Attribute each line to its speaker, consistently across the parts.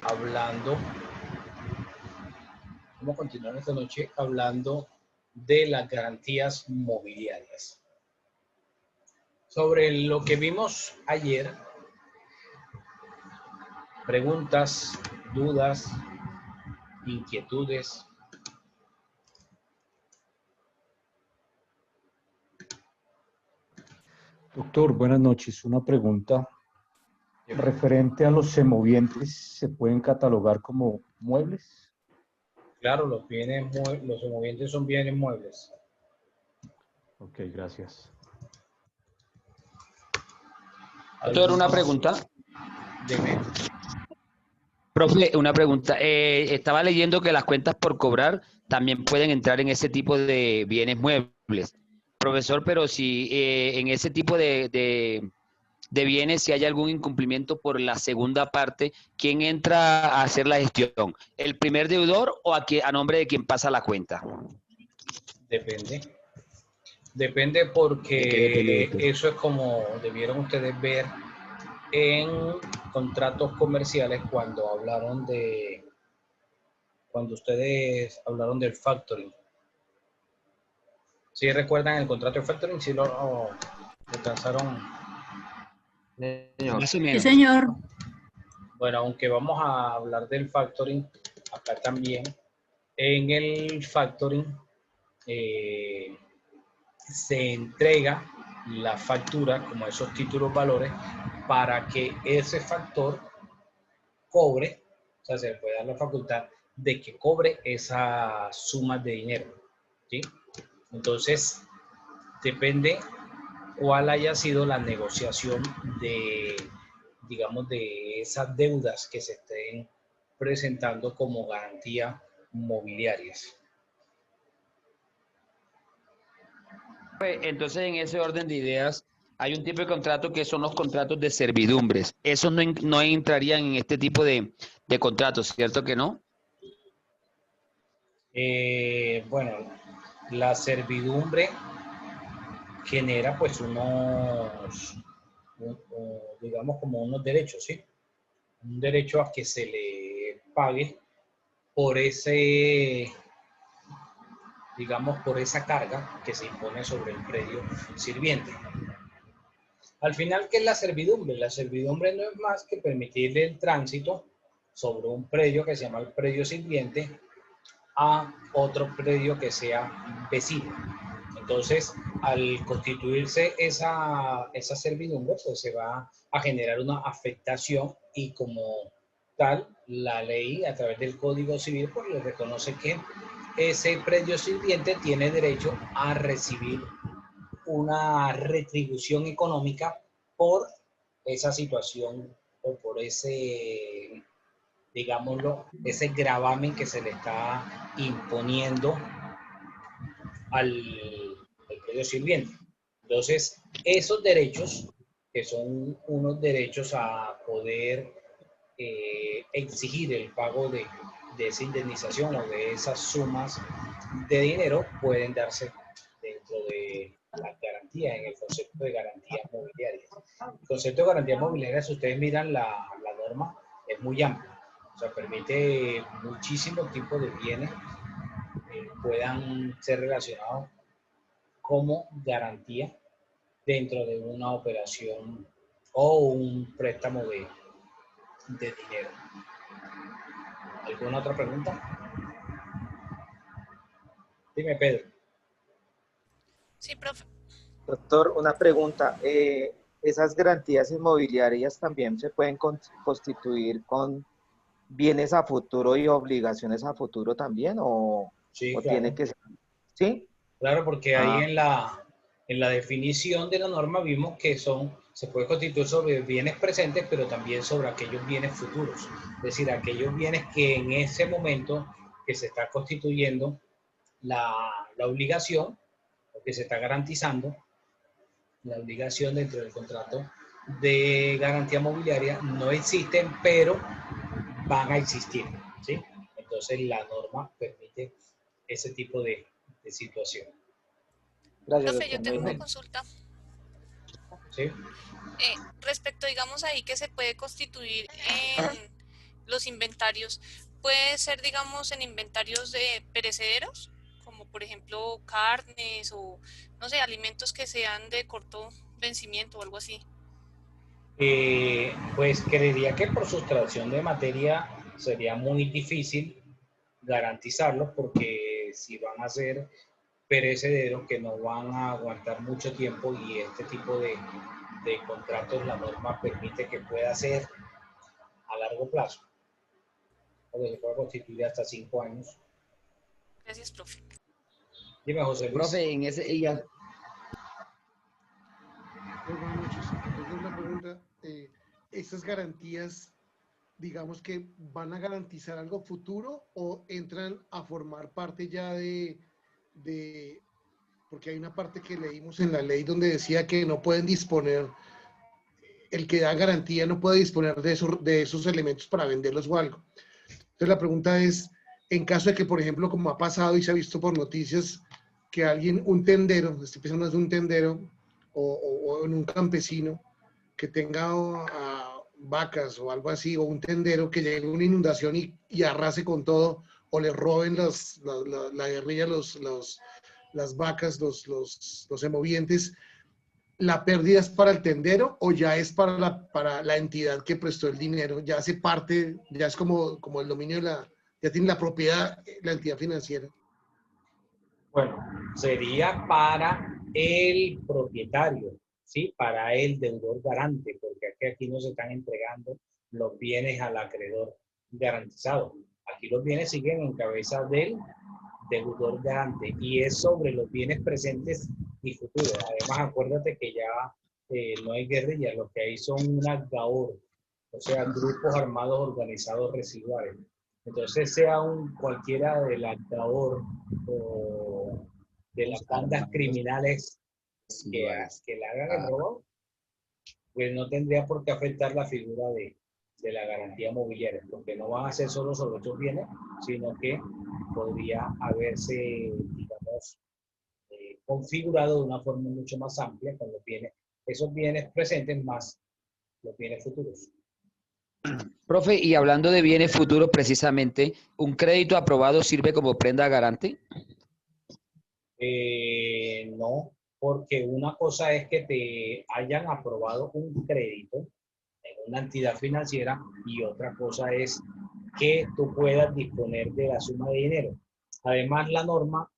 Speaker 1: hablando, vamos a continuar esta noche hablando de las garantías mobiliarias. Sobre lo que vimos ayer, preguntas, dudas, inquietudes.
Speaker 2: Doctor, buenas noches. Una pregunta referente a los semovientes, ¿se pueden catalogar como muebles?
Speaker 1: Claro, los semovientes son bienes muebles.
Speaker 2: Ok, gracias.
Speaker 3: Doctor, una pregunta.
Speaker 1: Dime.
Speaker 3: Profe, una pregunta. Estaba leyendo que las cuentas por cobrar también pueden entrar en ese tipo de bienes muebles. Profesor, pero si en ese tipo de bienes, si hay algún incumplimiento por la segunda parte, ¿quién entra a hacer la gestión? ¿El primer deudor o a nombre de quien pasa la cuenta?
Speaker 1: Depende. Depende porque eso es como debieron ustedes ver en contratos comerciales cuando ustedes hablaron del factoring. ¿Sí recuerdan el contrato de factoring? ¿Sí lo alcanzaron?
Speaker 3: Más o
Speaker 4: Sí,
Speaker 3: menos.
Speaker 4: señor.
Speaker 1: Bueno, aunque vamos a hablar del factoring, acá también, en el factoring se entrega la factura como esos títulos valores para que ese factor cobre, o sea, se le puede dar la facultad de que cobre esa suma de dinero, ¿sí? Entonces, depende cuál haya sido la negociación de, digamos, de esas deudas que se estén presentando como garantía mobiliarias.
Speaker 3: Entonces, en ese orden de ideas, hay un tipo de contrato que son los contratos de servidumbres. Esos no entrarían en este tipo de contratos, ¿cierto que no?
Speaker 1: Bueno, la servidumbre genera pues digamos como unos derechos, ¿sí? Un derecho a que se le pague por digamos, por esa carga que se impone sobre el predio sirviente. Al final, ¿qué es la servidumbre? La servidumbre no es más que permitirle el tránsito sobre un predio que se llama el predio sirviente a otro predio que sea vecino. Entonces, al constituirse esa servidumbre, pues se va a generar una afectación y como tal, la ley a través del Código Civil pues le reconoce que ese predio sirviente tiene derecho a recibir una retribución económica por esa situación o por ese, digámoslo, ese gravamen que se le está imponiendo al predio sirviente. Entonces, esos derechos, que son unos derechos a poder exigir el pago de esa indemnización o de esas sumas de dinero, pueden darse dentro de las garantías, en el concepto de garantías mobiliarias. El concepto de garantías mobiliarias, si ustedes miran la norma, es muy amplio. O sea, permite muchísimos tipos de bienes puedan ser relacionados como garantía dentro de una operación o un préstamo de dinero. ¿Alguna otra pregunta? Dime, Pedro.
Speaker 5: Sí, profe.
Speaker 6: Doctor, una pregunta. ¿Esas garantías inmobiliarias también se pueden constituir con bienes a futuro y obligaciones a futuro también?
Speaker 1: Sí,
Speaker 6: ¿O
Speaker 1: claro.
Speaker 6: tiene que ser? ¿Sí?
Speaker 1: Claro, porque ahí en la definición de la norma vimos que se puede constituir sobre bienes presentes, pero también sobre aquellos bienes futuros. Es decir, aquellos bienes que en ese momento que se está constituyendo la obligación, o que se está garantizando la obligación dentro del contrato de garantía mobiliaria, no existen, pero van a existir, ¿sí? Entonces la norma permite ese tipo de situación.
Speaker 6: Gracias,
Speaker 5: Profe, yo
Speaker 6: doctor.
Speaker 5: tengo una consulta.
Speaker 1: ¿Sí?
Speaker 5: Respecto, digamos ahí que se puede constituir en los inventarios, puede ser, digamos, en inventarios de perecederos, como por ejemplo carnes o, no sé, alimentos que sean de corto vencimiento o algo así.
Speaker 1: Pues creería que por sustracción de materia sería muy difícil garantizarlo porque si van a ser perecederos que no van a aguantar mucho tiempo y este tipo de contratos la norma permite que pueda ser a largo plazo, o que se pueda constituir hasta 5 años.
Speaker 5: Gracias, profe.
Speaker 1: Dime, José Luis.
Speaker 3: Profe, en ese,
Speaker 4: Buenas noches. Tengo una pregunta. ¿Estas garantías, digamos que van a garantizar algo futuro o entran a formar parte ya porque hay una parte que leímos en la ley donde decía que no pueden disponer, el que da garantía no puede disponer de esos elementos para venderlos o algo? Entonces la pregunta es, en caso de que, por ejemplo, como ha pasado y se ha visto por noticias, que alguien, un tendero, estoy pensando en un tendero o en un campesino que tenga vacas o algo así, o un tendero que llegue una inundación y arrase con todo, o le roben la guerrilla, las vacas, los semovientes, ¿la pérdida es para el tendero o ya es para la entidad que prestó el dinero? Ya hace parte, ya es como el dominio ya tiene la propiedad la entidad financiera.
Speaker 1: Bueno, sería para el propietario, ¿sí? Para el deudor garante, porque aquí no se están entregando los bienes al acreedor garantizado. Aquí los bienes siguen en cabeza del deudor garante y es sobre los bienes presentes y futuros. Además, acuérdate que ya no hay guerrilla, lo que hay son unas GAOR, o sea, grupos armados organizados residuales. Entonces, sea cualquiera de las GAOR o de las bandas criminales que le hagan el robo, pues no tendría por qué afectar la figura de la garantía mobiliaria, porque no van a ser solo sobre estos bienes, sino que podría haberse, digamos, configurado de una forma mucho más amplia con los bienes, esos bienes presentes más los bienes futuros.
Speaker 3: profe, y hablando de bienes futuros precisamente, ¿un crédito aprobado sirve como prenda garante?
Speaker 1: No, porque una cosa es que te hayan aprobado un crédito en una entidad financiera y otra cosa es que tú puedas disponer de la suma de dinero. Además, la norma,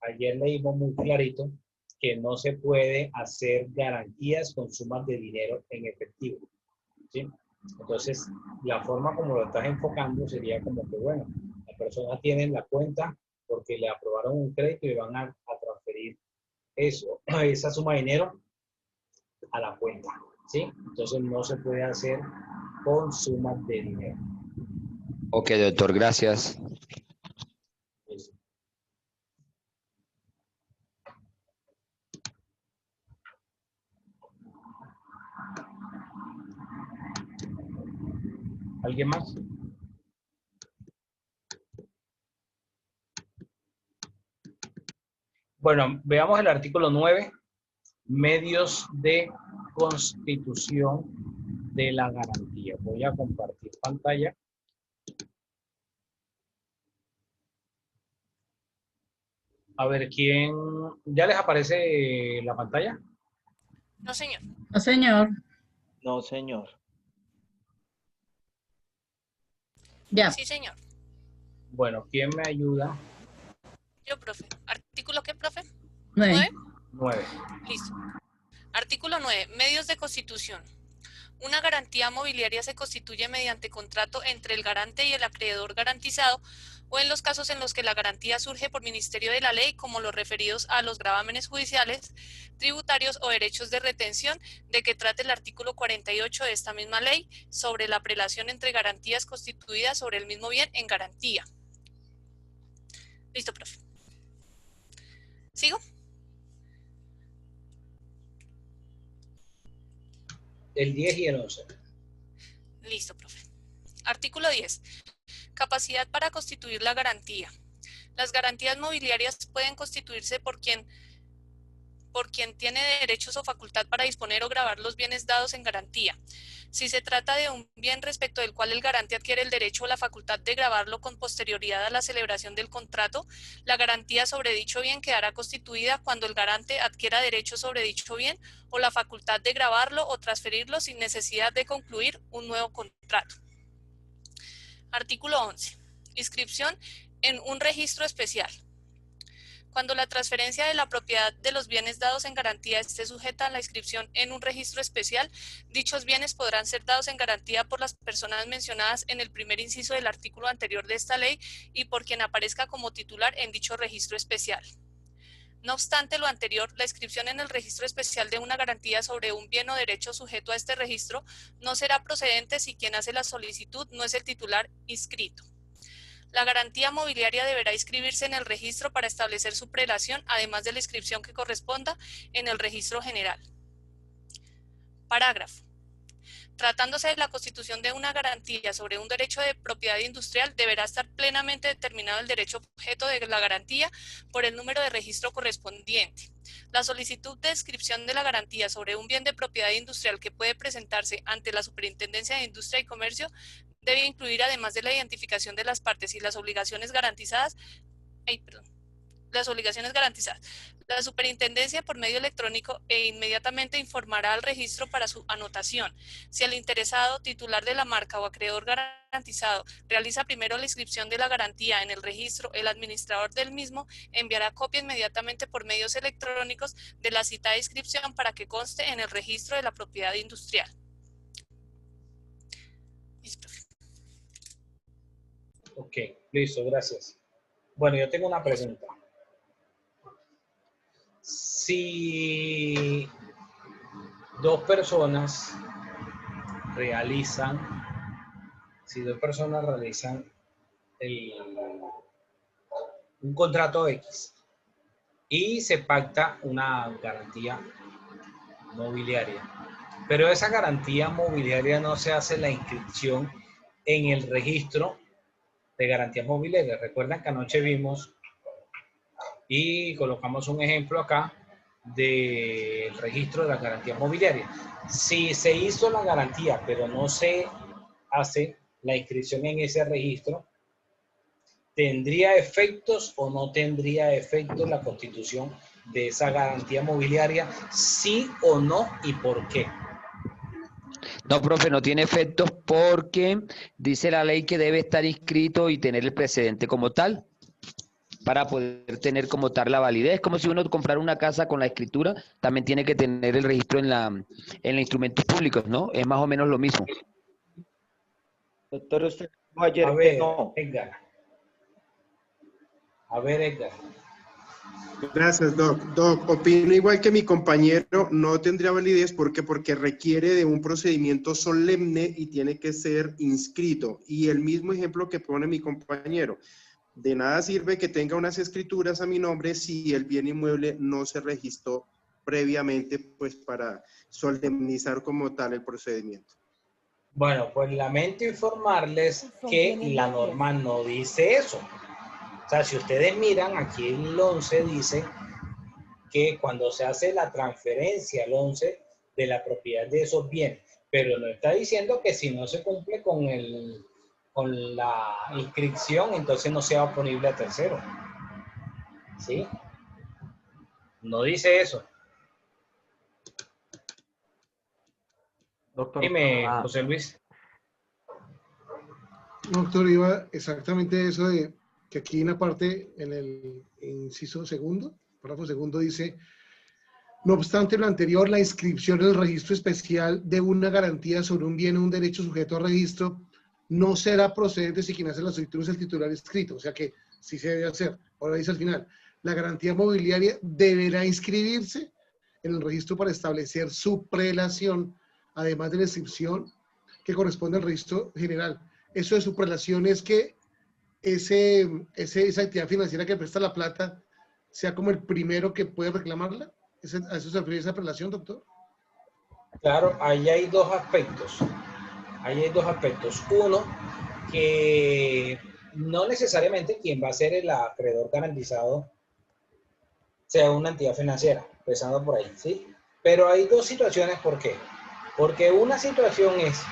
Speaker 1: ayer leímos muy clarito, que no se puede hacer garantías con sumas de dinero en efectivo, ¿sí? Entonces, la forma como lo estás enfocando sería como que, bueno, las personas tienen la cuenta porque le aprobaron un crédito y van a transferir esa suma de dinero a la cuenta, ¿sí? Entonces, no se puede hacer con sumas de dinero.
Speaker 3: Ok, doctor, gracias.
Speaker 1: ¿Alguien más? Bueno, veamos el artículo 9, medios de constitución de la garantía. Voy a compartir pantalla. A ver, ¿quién? ¿Ya les aparece la pantalla?
Speaker 5: No, señor.
Speaker 7: No, señor.
Speaker 6: No, señor.
Speaker 7: Ya.
Speaker 5: Sí, señor.
Speaker 1: Bueno, ¿quién me ayuda?
Speaker 5: Yo, profe. ¿Artículo qué, profe?
Speaker 7: 9.
Speaker 1: 9.
Speaker 5: Listo. Artículo 9. Medios de constitución. Una garantía mobiliaria se constituye mediante contrato entre el garante y el acreedor garantizado o en los casos en los que la garantía surge por ministerio de la ley, como los referidos a los gravámenes judiciales, tributarios o derechos de retención, de que trate el artículo 48 de esta misma ley sobre la prelación entre garantías constituidas sobre el mismo bien en garantía. Listo, profe. ¿Sigo?
Speaker 1: El 10 y el 11.
Speaker 5: Listo, profe. Artículo 10. Capacidad para constituir la garantía. Las garantías mobiliarias pueden constituirse por quien tiene derechos o facultad para disponer o gravar los bienes dados en garantía. Si se trata de un bien respecto del cual el garante adquiere el derecho o la facultad de gravarlo con posterioridad a la celebración del contrato, la garantía sobre dicho bien quedará constituida cuando el garante adquiera derecho sobre dicho bien o la facultad de gravarlo o transferirlo sin necesidad de concluir un nuevo contrato. Artículo 11. Inscripción en un registro especial. Cuando la transferencia de la propiedad de los bienes dados en garantía esté sujeta a la inscripción en un registro especial, dichos bienes podrán ser dados en garantía por las personas mencionadas en el primer inciso del artículo anterior de esta ley y por quien aparezca como titular en dicho registro especial. No obstante lo anterior, la inscripción en el registro especial de una garantía sobre un bien o derecho sujeto a este registro no será procedente si quien hace la solicitud no es el titular inscrito. La garantía mobiliaria deberá inscribirse en el registro para establecer su prelación, además de la inscripción que corresponda en el registro general. Parágrafo. Tratándose de la constitución de una garantía sobre un derecho de propiedad industrial, deberá estar plenamente determinado el derecho objeto de la garantía por el número de registro correspondiente. La solicitud de inscripción de la garantía sobre un bien de propiedad industrial que puede presentarse ante la Superintendencia de Industria y Comercio debe incluir, además de la identificación de las partes y las obligaciones garantizadas, la superintendencia por medio electrónico inmediatamente informará al registro para su anotación. Si el interesado, titular de la marca o acreedor garantizado realiza primero la inscripción de la garantía en el registro, el administrador del mismo enviará copia inmediatamente por medios electrónicos de la citada inscripción para que conste en el registro de la propiedad industrial.
Speaker 1: Ok, listo, gracias. Bueno, yo tengo una pregunta. Si dos personas realizan un contrato X y se pacta una garantía mobiliaria, pero esa garantía mobiliaria no se hace la inscripción en el registro de garantías mobiliarias. Recuerdan que anoche vimos y colocamos un ejemplo acá del registro de las garantías mobiliarias. Si se hizo la garantía, pero no se hace la inscripción en ese registro, ¿tendría efectos o no tendría efectos la constitución de esa garantía mobiliaria? ¿Sí o no y por qué?
Speaker 3: No, profe, no tiene efectos porque dice la ley que debe estar inscrito y tener el precedente como tal para poder tener como tal la validez. Es como si uno comprara una casa con la escritura, también tiene que tener el registro en los instrumentos públicos, ¿no? Es más o menos lo mismo.
Speaker 6: Doctor, usted dijo ayer
Speaker 1: A ver,
Speaker 6: que no.
Speaker 1: Edgar. A ver, Edgar.
Speaker 8: Gracias, Doc. Doc, opino igual que mi compañero, no tendría validez porque requiere de un procedimiento solemne y tiene que ser inscrito. Y el mismo ejemplo que pone mi compañero, de nada sirve que tenga unas escrituras a mi nombre si el bien inmueble no se registró previamente, pues para solemnizar como tal el procedimiento.
Speaker 1: Bueno, pues lamento informarles que la norma no dice eso. O sea, si ustedes miran, aquí el 11 dice que cuando se hace la transferencia, el 11, de la propiedad de esos bienes, pero no está diciendo que si no se cumple con la inscripción, entonces no sea oponible a tercero. ¿Sí? No dice eso.
Speaker 9: Doctor,
Speaker 1: Dime, José Luis.
Speaker 4: Doctor, iba exactamente eso de que aquí en la parte, en el inciso segundo, párrafo segundo dice, no obstante lo anterior, la inscripción en el registro especial de una garantía sobre un bien o un derecho sujeto a registro no será procedente si quien hace la solicitud es el titular inscrito, o sea que sí se debe hacer. Ahora dice al final, la garantía mobiliaria deberá inscribirse en el registro para establecer su prelación, además de la inscripción que corresponde al registro general. Eso de su prelación es que esa entidad financiera que presta la plata sea como el primero que puede reclamarla. ¿A eso se refiere esa prelación, doctor?
Speaker 1: Claro, ahí hay dos aspectos. Uno, que no necesariamente quien va a ser el acreedor garantizado sea una entidad financiera, empezando por ahí, ¿sí? Pero hay dos situaciones, ¿por qué? Porque una situación es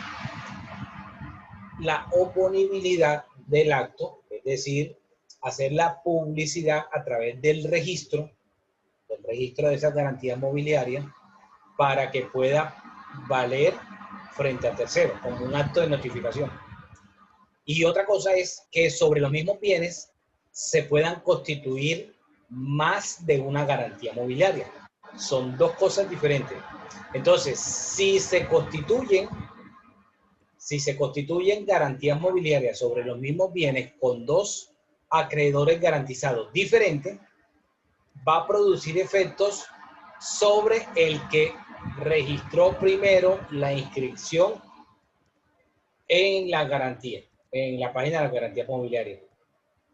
Speaker 1: la oponibilidad del acto, es decir, hacer la publicidad a través del registro de esas garantías mobiliarias para que pueda valer frente a terceros, como un acto de notificación. Y otra cosa es que sobre los mismos bienes se puedan constituir más de una garantía mobiliaria. Son dos cosas diferentes. Entonces, si se constituyen garantías mobiliarias sobre los mismos bienes con dos acreedores garantizados diferentes, va a producir efectos sobre el que registró primero la inscripción en la garantía, en la página de la garantía mobiliaria.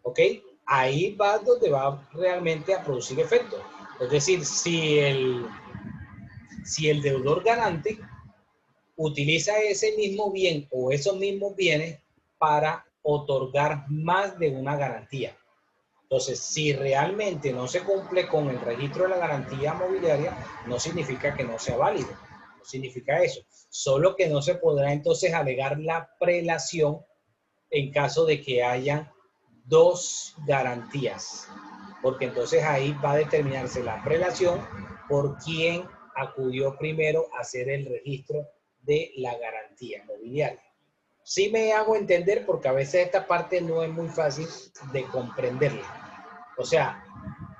Speaker 1: ¿Ok? Ahí va donde va realmente a producir efectos. Es decir, si el deudor garante utiliza ese mismo bien o esos mismos bienes para otorgar más de una garantía. Entonces, si realmente no se cumple con el registro de la garantía mobiliaria, no significa que no sea válido. No significa eso. Solo que no se podrá entonces alegar la prelación en caso de que haya dos garantías. Porque entonces ahí va a determinarse la prelación por quien acudió primero a hacer el registro de la garantía mobiliaria. Sí me hago entender porque a veces esta parte no es muy fácil de comprenderla. O sea,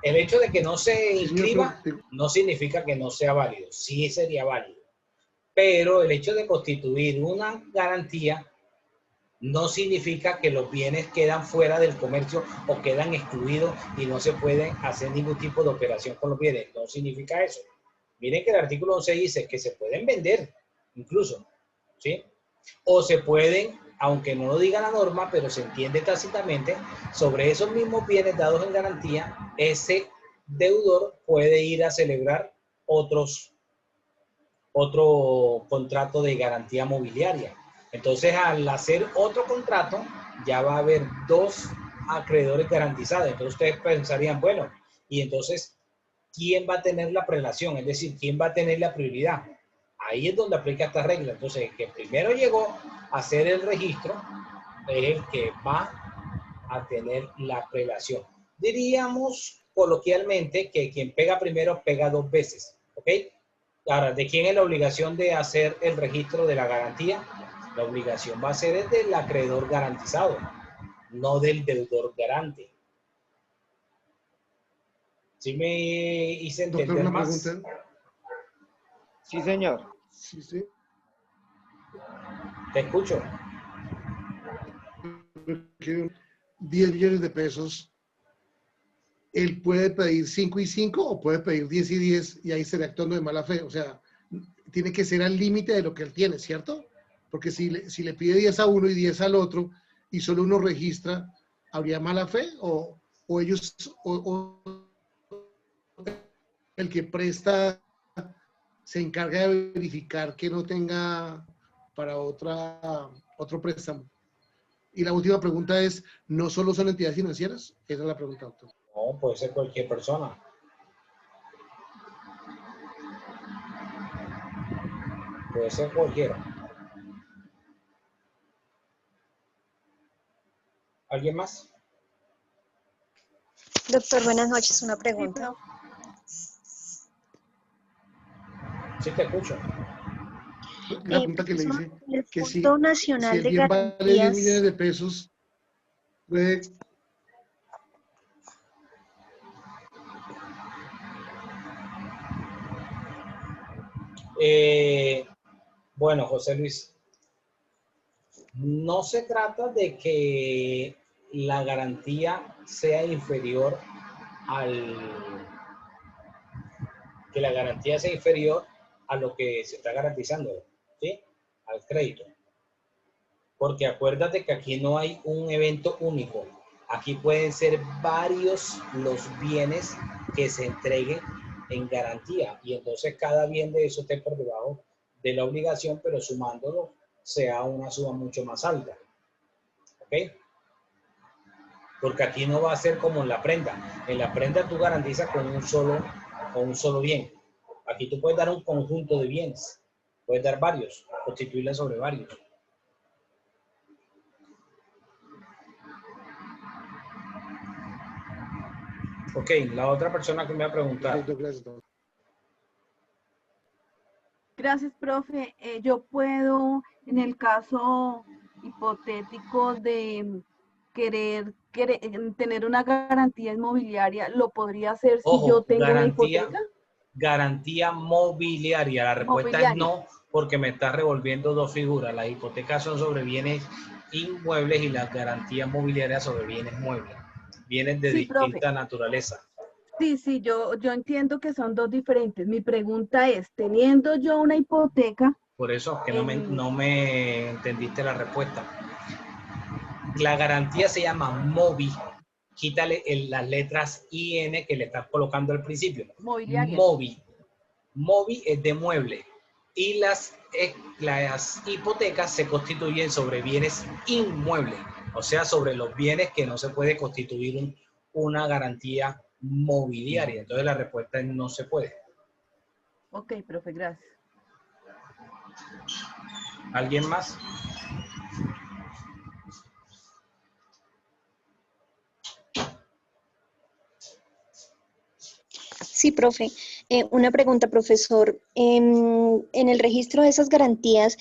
Speaker 1: el hecho de que no se inscriba no significa que no sea válido. Sí sería válido. Pero el hecho de constituir una garantía no significa que los bienes quedan fuera del comercio o quedan excluidos y no se pueden hacer ningún tipo de operación con los bienes. No significa eso. Miren que el artículo 11 dice que se pueden vender, incluso, ¿sí? O se pueden, aunque no lo diga la norma, pero se entiende tácitamente, sobre esos mismos bienes dados en garantía, ese deudor puede ir a celebrar otro contrato de garantía mobiliaria. Entonces, al hacer otro contrato, ya va a haber dos acreedores garantizados. Entonces, ustedes pensarían, bueno, y entonces, ¿quién va a tener la prelación? Es decir, ¿quién va a tener la prioridad? Ahí es donde aplica esta regla. Entonces, el que primero llegó a hacer el registro es el que va a tener la prelación. Diríamos coloquialmente que quien pega primero pega dos veces. ¿Ok? Ahora, ¿de quién es la obligación de hacer el registro de la garantía? La obligación va a ser del acreedor garantizado, no del deudor garante. ¿Sí me hice entender?
Speaker 4: Doctor, una
Speaker 1: más?
Speaker 4: pregunta.
Speaker 6: Sí, señor.
Speaker 4: Sí, sí.
Speaker 1: Te escucho.
Speaker 4: 10 millones de pesos, él puede pedir 5 y 5 o puede pedir 10 y 10 y ahí sería actuando de mala fe. O sea, tiene que ser al límite de lo que él tiene, ¿cierto? Porque si le pide 10 a uno y 10 al otro y solo uno registra, ¿habría mala fe? ¿O ellos, o el que presta se encarga de verificar que no tenga para otro préstamo? Y la última pregunta es, ¿no solo son entidades financieras? Esa es la pregunta, doctor.
Speaker 1: No, puede ser cualquier persona. Puede ser cualquiera. ¿Alguien más?
Speaker 9: Doctor, buenas noches. Una pregunta.
Speaker 1: Sí, te escucho.
Speaker 4: La pregunta que le hice,
Speaker 9: El
Speaker 4: que si
Speaker 9: Fondo Nacional
Speaker 4: el
Speaker 9: de
Speaker 4: bien vale 10
Speaker 9: Garantías.
Speaker 4: millones de pesos, puede...
Speaker 1: Bueno, José Luis, no se trata de que la garantía sea inferior a lo que se está garantizando, ¿sí? Al crédito. Porque acuérdate que aquí no hay un evento único. Aquí pueden ser varios los bienes que se entreguen en garantía. Y entonces cada bien de eso esté por debajo de la obligación, pero sumándolo sea una suma mucho más alta. ¿Ok? Porque aquí no va a ser como en la prenda. En la prenda tú garantizas con un solo bien. Aquí tú puedes dar un conjunto de bienes. Puedes dar varios, constituirla sobre varios. Ok, la otra persona que me va a preguntar.
Speaker 10: Gracias, profe. Yo puedo, en el caso hipotético de querer tener una garantía inmobiliaria, ¿lo podría hacer si yo
Speaker 1: Ojo,
Speaker 10: tengo una hipoteca?
Speaker 1: garantía mobiliaria. La respuesta es
Speaker 10: Mobiliaria.
Speaker 1: no, porque me está revolviendo dos figuras. Las hipotecas son sobre bienes inmuebles y las garantías mobiliarias sobre bienes muebles. Bienes de
Speaker 10: Sí, profe.
Speaker 1: distinta naturaleza.
Speaker 10: Sí, yo entiendo que son dos diferentes. Mi pregunta es, teniendo yo una hipoteca,
Speaker 1: Por eso que no me entendiste la respuesta. La garantía se llama MOBI. Quítale las letras IN que le estás colocando al principio.
Speaker 10: mobiliaria.
Speaker 1: MOBI. MOBI es de mueble. Y las hipotecas se constituyen sobre bienes inmuebles. O sea, sobre los bienes que no se puede constituir una garantía mobiliaria. Entonces la respuesta es no se puede.
Speaker 10: Ok, profe, gracias.
Speaker 1: ¿Alguien más?
Speaker 9: Sí, profe. Una pregunta, profesor. En el registro de esas garantías,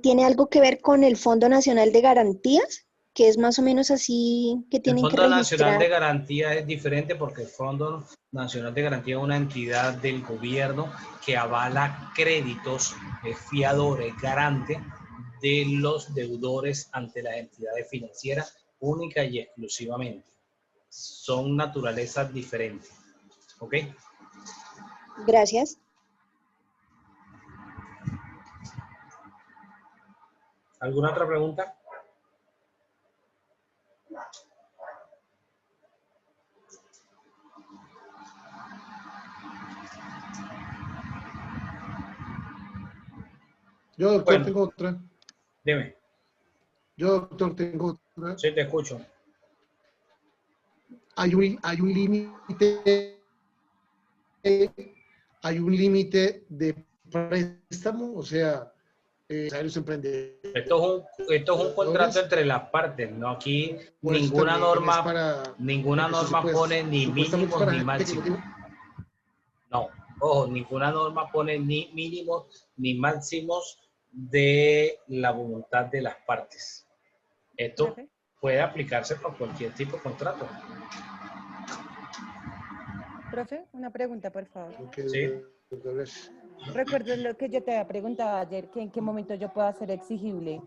Speaker 9: ¿tiene algo que ver con el Fondo Nacional de Garantías? Que es más o menos así que
Speaker 1: El
Speaker 9: tienen que
Speaker 1: Fondo Nacional
Speaker 9: registrar.
Speaker 1: de Garantía es diferente porque el Fondo Nacional de Garantía es una entidad del gobierno que avala créditos, fiadores, garantes de los deudores ante las entidades financieras única y exclusivamente. Son naturalezas diferentes. ¿Ok?
Speaker 9: Gracias.
Speaker 1: ¿Alguna otra pregunta?
Speaker 4: Yo, doctor, tengo otra.
Speaker 1: Dime.
Speaker 4: Yo, doctor, tengo otra.
Speaker 1: Sí, te escucho.
Speaker 4: Hay un límite de préstamo, o sea, los emprendedores.
Speaker 1: Esto es un contrato entre las partes, ¿no? Aquí
Speaker 4: Pues
Speaker 1: ninguna norma pone ni mínimos ni máximos. No, ojo, ninguna norma pone ni mínimos ni máximos de la voluntad de las partes. Esto puede aplicarse por cualquier tipo de contrato.
Speaker 11: Profe, una pregunta, por favor.
Speaker 1: Sí.
Speaker 11: Recuerdo lo que yo te había preguntado ayer, que en qué momento yo puedo hacer exigible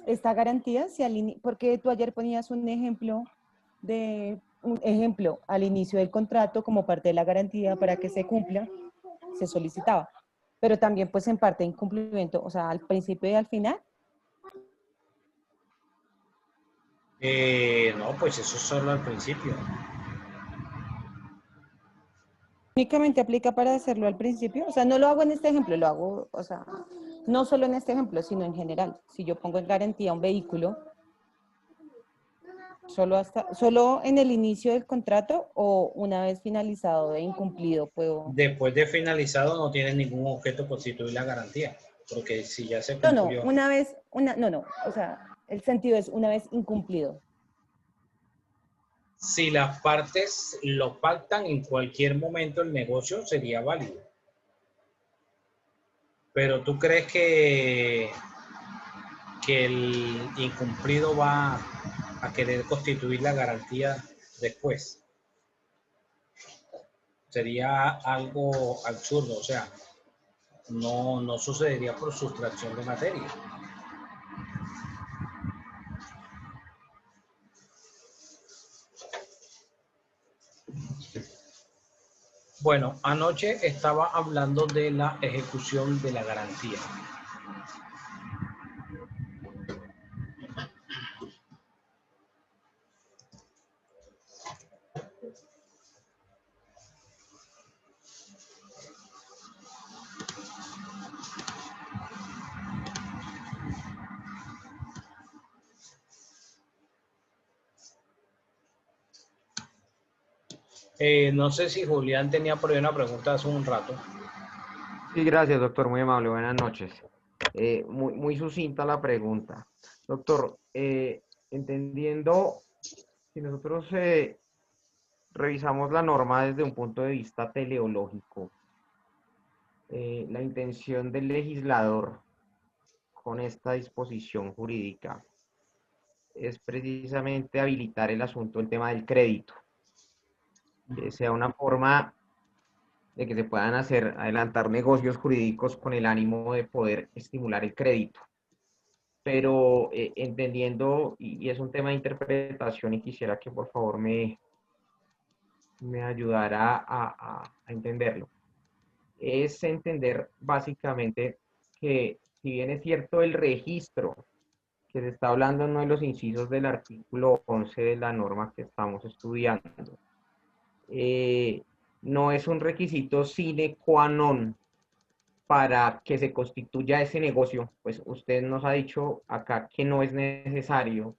Speaker 11: esta garantía, porque tú ayer ponías un ejemplo al inicio del contrato como parte de la garantía para que se cumpla, se solicitaba, pero también pues en parte de incumplimiento, o sea, al principio y al final.
Speaker 1: No, pues eso es solo al principio.
Speaker 11: Únicamente aplica para hacerlo al principio, o sea, no lo hago en este ejemplo, lo hago, o sea, no solo en este ejemplo, sino en general. Si yo pongo en garantía un vehículo, ¿solo en el inicio del contrato o una vez finalizado e incumplido puedo?
Speaker 1: Después de finalizado no tienes ningún objeto constituir la garantía, porque si ya se cumplió.
Speaker 11: O sea, el sentido es una vez incumplido.
Speaker 1: Si las partes lo pactan en cualquier momento, el negocio sería válido. Pero ¿tú crees que el incumplido va a querer constituir la garantía después? Sería algo absurdo, o sea, no sucedería por sustracción de materia. Bueno, anoche estaba hablando de la ejecución de la garantía. No sé si Julián tenía por ahí una pregunta hace un rato.
Speaker 12: Sí, gracias, doctor. Muy amable. Buenas noches. Muy sucinta la pregunta. Doctor, entendiendo, si nosotros revisamos la norma desde un punto de vista teleológico, la intención del legislador con esta disposición jurídica es precisamente habilitar el asunto, el tema del crédito, que sea una forma de que se puedan adelantar negocios jurídicos con el ánimo de poder estimular el crédito. Pero entendiendo, y es un tema de interpretación, y quisiera que por favor me ayudara a entenderlo. Es entender básicamente que, si bien es cierto el registro que se está hablando en uno de los incisos del artículo 11 de la norma que estamos estudiando, no es un requisito sine qua non para que se constituya ese negocio. Pues usted nos ha dicho acá que no es necesario,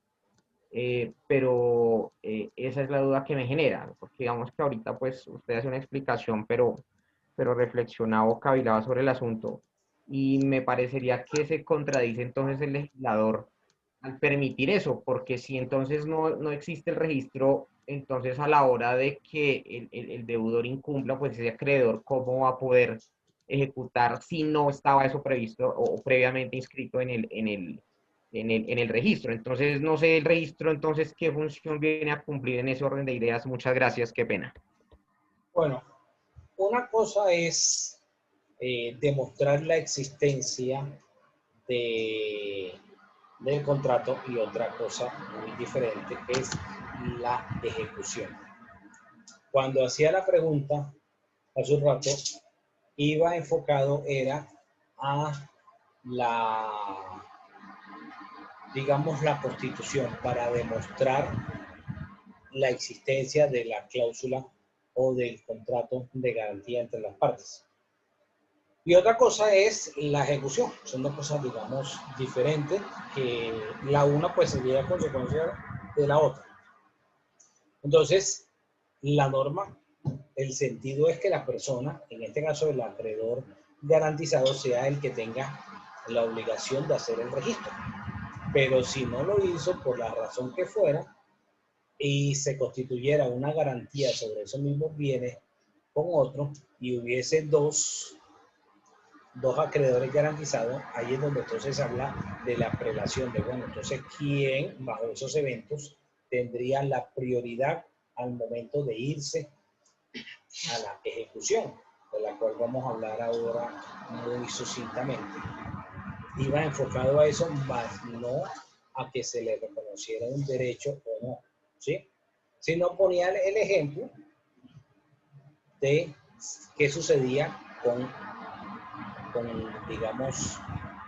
Speaker 12: pero esa es la duda que me genera, porque digamos que ahorita pues usted hace una explicación, pero reflexionaba o cavilaba sobre el asunto, y me parecería que se contradice entonces el legislador al permitir eso, porque si entonces no existe el registro, entonces a la hora de que el deudor incumpla, pues ese acreedor, ¿cómo va a poder ejecutar si no estaba eso previsto o previamente inscrito en el registro? Entonces, no sé el registro, entonces, ¿qué función viene a cumplir en ese orden de ideas? Muchas gracias, qué pena.
Speaker 1: Bueno, una cosa es demostrar la existencia del contrato, y otra cosa muy diferente es la ejecución. Cuando hacía la pregunta hace un rato, iba enfocado era a digamos, la Constitución, para demostrar la existencia de la cláusula o del contrato de garantía entre las partes. Y otra cosa es la ejecución. Son dos cosas, digamos, diferentes, que la una pues sería consecuencia de la otra. Entonces, la norma, el sentido es que la persona, en este caso el acreedor garantizado, sea el que tenga la obligación de hacer el registro. Pero si no lo hizo, por la razón que fuera, y se constituyera una garantía sobre esos mismos bienes con otro, y hubiese dos acreedores garantizados, ahí es donde entonces se habla de la prelación, de bueno, entonces quién bajo esos eventos tendría la prioridad al momento de irse a la ejecución, de la cual vamos a hablar ahora muy sucintamente. Iba enfocado a eso, más no a que se le reconociera un derecho o no, ¿sí? Sino ponía el ejemplo de qué sucedía con digamos,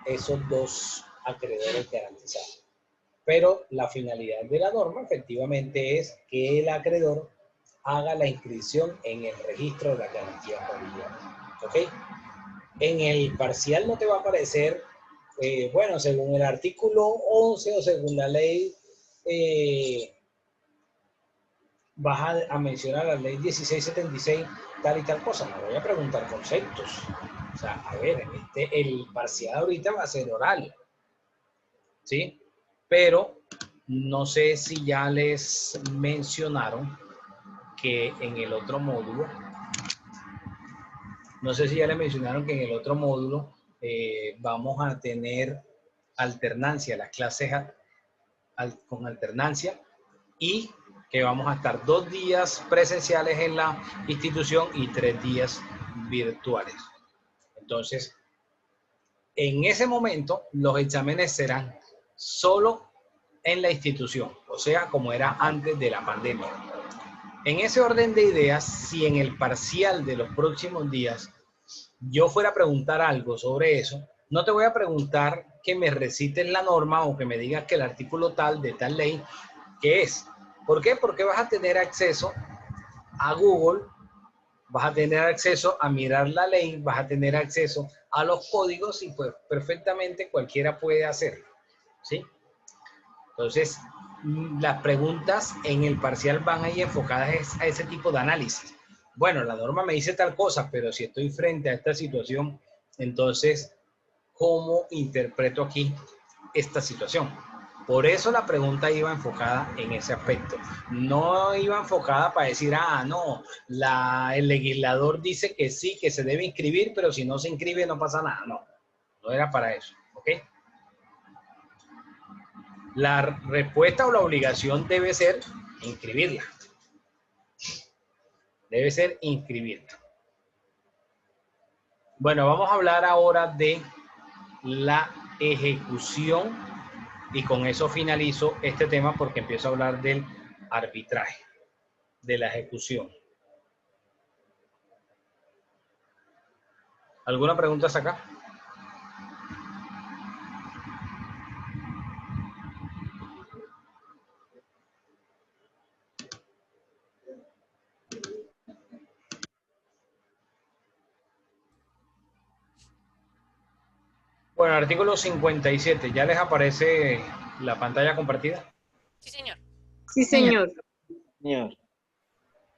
Speaker 1: esos dos acreedores garantizados. Pero la finalidad de la norma efectivamente es que el acreedor haga la inscripción en el registro de la garantía familiar. ¿Ok? En el parcial no te va a aparecer, bueno, según el artículo 11 o según la ley, vas a mencionar la ley 1676, tal y tal cosa. Me voy a preguntar conceptos. O sea, a ver, el parcial ahorita va a ser oral, ¿sí? Pero no sé si ya les mencionaron que en el otro módulo, vamos a tener alternancia, las clases con alternancia, y que vamos a estar 2 días presenciales en la institución y 3 días virtuales. Entonces, en ese momento, los exámenes serán solo en la institución, o sea, como era antes de la pandemia. En ese orden de ideas, si en el parcial de los próximos días yo fuera a preguntar algo sobre eso, no te voy a preguntar que me recites la norma o que me digas que el artículo tal de tal ley, ¿qué es? ¿Por qué? Porque vas a tener acceso a Google, vas a tener acceso a mirar la ley, vas a tener acceso a los códigos, y pues perfectamente cualquiera puede hacerlo, ¿sí? Entonces, las preguntas en el parcial van ahí enfocadas a ese tipo de análisis. Bueno, la norma me dice tal cosa, pero si estoy frente a esta situación, Entonces, ¿cómo interpreto aquí esta situación? Por eso la pregunta iba enfocada en ese aspecto. No iba enfocada para decir, no, el legislador dice que sí, que se debe inscribir, pero si no se inscribe no pasa nada. No, no era para eso, ¿ok? La respuesta o la obligación debe ser inscribirla. Debe ser inscribirla. Bueno, vamos a hablar ahora de la ejecución y con eso finalizo este tema porque empiezo a hablar del arbitraje, de la ejecución. ¿Alguna pregunta hasta acá? Bueno, artículo 57, ¿ya les aparece la pantalla compartida?
Speaker 5: Sí, señor.
Speaker 13: Sí, señor.
Speaker 6: Señor.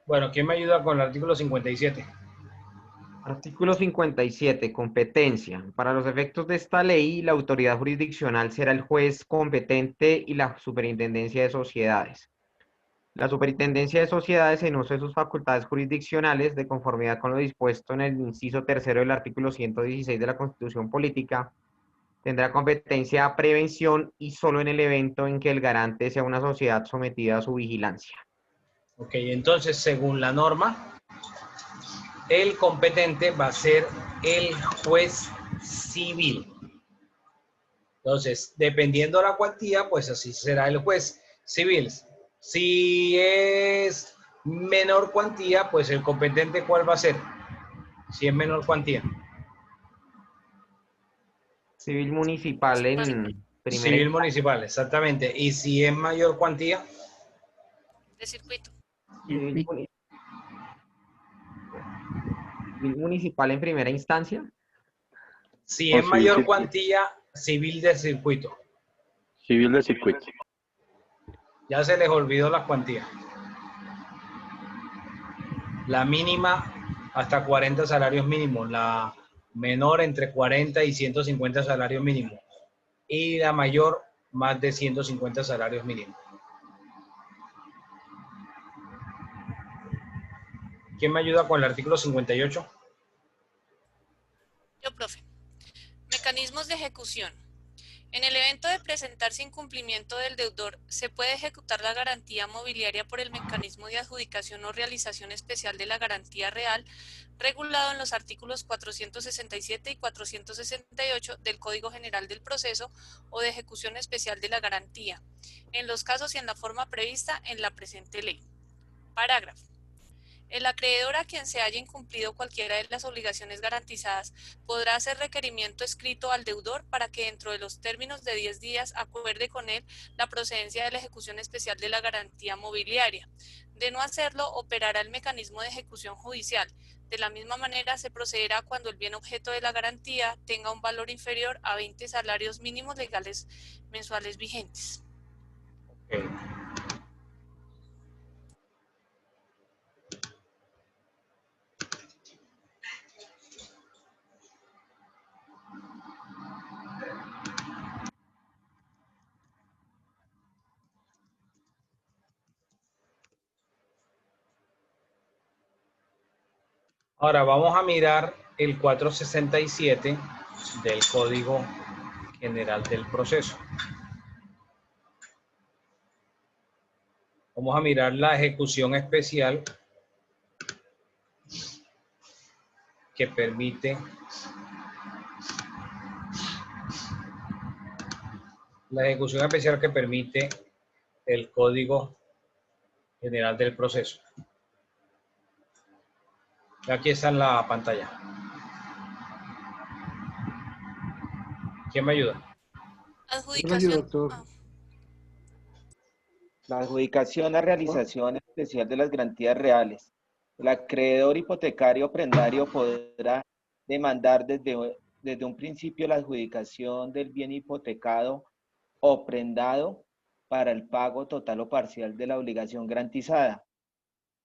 Speaker 1: Bueno, ¿quién me ayuda con el artículo 57?
Speaker 12: Artículo 57, competencia. Para los efectos de esta ley, la autoridad jurisdiccional será el juez competente y la superintendencia de sociedades. La superintendencia de sociedades, en uso de sus facultades jurisdiccionales, de conformidad con lo dispuesto en el inciso tercero del artículo 116 de la Constitución Política, tendrá competencia a prevención y solo en el evento en que el garante sea una sociedad sometida a su vigilancia.
Speaker 1: Ok, entonces, según la norma, el competente va a ser el juez civil. Entonces, dependiendo de la cuantía, pues así será el juez civil. Si es menor cuantía, pues el competente, ¿cuál va a ser? Si es menor cuantía.
Speaker 12: Civil municipal en primera
Speaker 1: Civil
Speaker 12: instancia.
Speaker 1: municipal, exactamente. Y si es mayor cuantía.
Speaker 5: De circuito.
Speaker 12: Civil municipal en primera instancia.
Speaker 1: Si es mayor cuantía, civil de circuito.
Speaker 14: Civil de circuito.
Speaker 1: Ya se les olvidó las cuantías. La mínima hasta 40 salarios mínimos, la menor entre 40 y 150 salarios mínimos y la mayor más de 150 salarios mínimos. ¿Quién me ayuda con el artículo 58?
Speaker 5: Yo, profe. Mecanismos de ejecución. En el evento de presentarse incumplimiento del deudor, se puede ejecutar la garantía mobiliaria por el mecanismo de adjudicación o realización especial de la garantía real, regulado en los artículos 467 y 468 del Código General del Proceso o de ejecución especial de la garantía, en los casos y en la forma prevista en la presente ley. Parágrafo. El acreedor a quien se haya incumplido cualquiera de las obligaciones garantizadas podrá hacer requerimiento escrito al deudor para que dentro de los términos de 10 días acuerde con él la procedencia de la ejecución especial de la garantía mobiliaria. De no hacerlo, operará el mecanismo de ejecución judicial. De la misma manera, se procederá cuando el bien objeto de la garantía tenga un valor inferior a 20 salarios mínimos legales mensuales vigentes.
Speaker 1: Okay. Ahora vamos a mirar el 467 del Código General del Proceso. Vamos a mirar la ejecución especial que permite el Código General del Proceso. Aquí está en la pantalla. ¿Quién me ayuda?
Speaker 5: Adjudicación.
Speaker 6: La adjudicación a realización especial de las garantías reales. El acreedor hipotecario o prendario podrá demandar desde un principio la adjudicación del bien hipotecado o prendado para el pago total o parcial de la obligación garantizada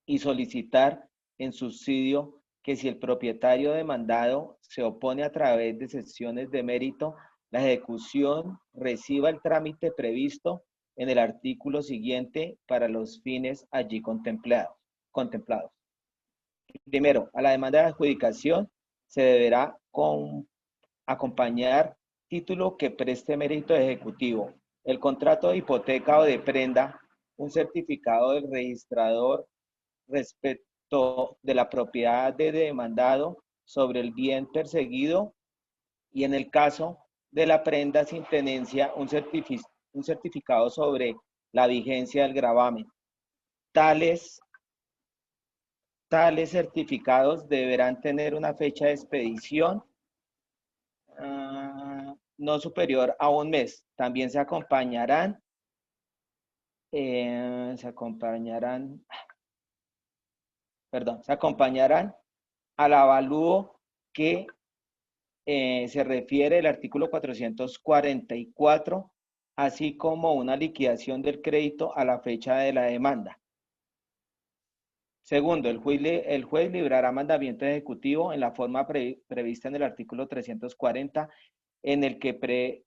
Speaker 6: y solicitar en subsidio que si el propietario demandado se opone a través de sesiones de mérito, la ejecución reciba el trámite previsto en el artículo siguiente para los fines allí contemplados. Primero, a la demanda de adjudicación se deberá acompañar título que preste mérito ejecutivo, el contrato de hipoteca o de prenda, un certificado del registrador respecto de la propiedad de demandado sobre el bien perseguido y en el caso de la prenda sin tenencia, un certificado sobre la vigencia del gravamen. Tales certificados deberán tener una fecha de expedición no superior a un mes. También se acompañarán al avalúo que se refiere el artículo 444, así como una liquidación del crédito a la fecha de la demanda. Segundo, el juez librará mandamiento ejecutivo en la forma prevista en el artículo 340, en el que prevendrá...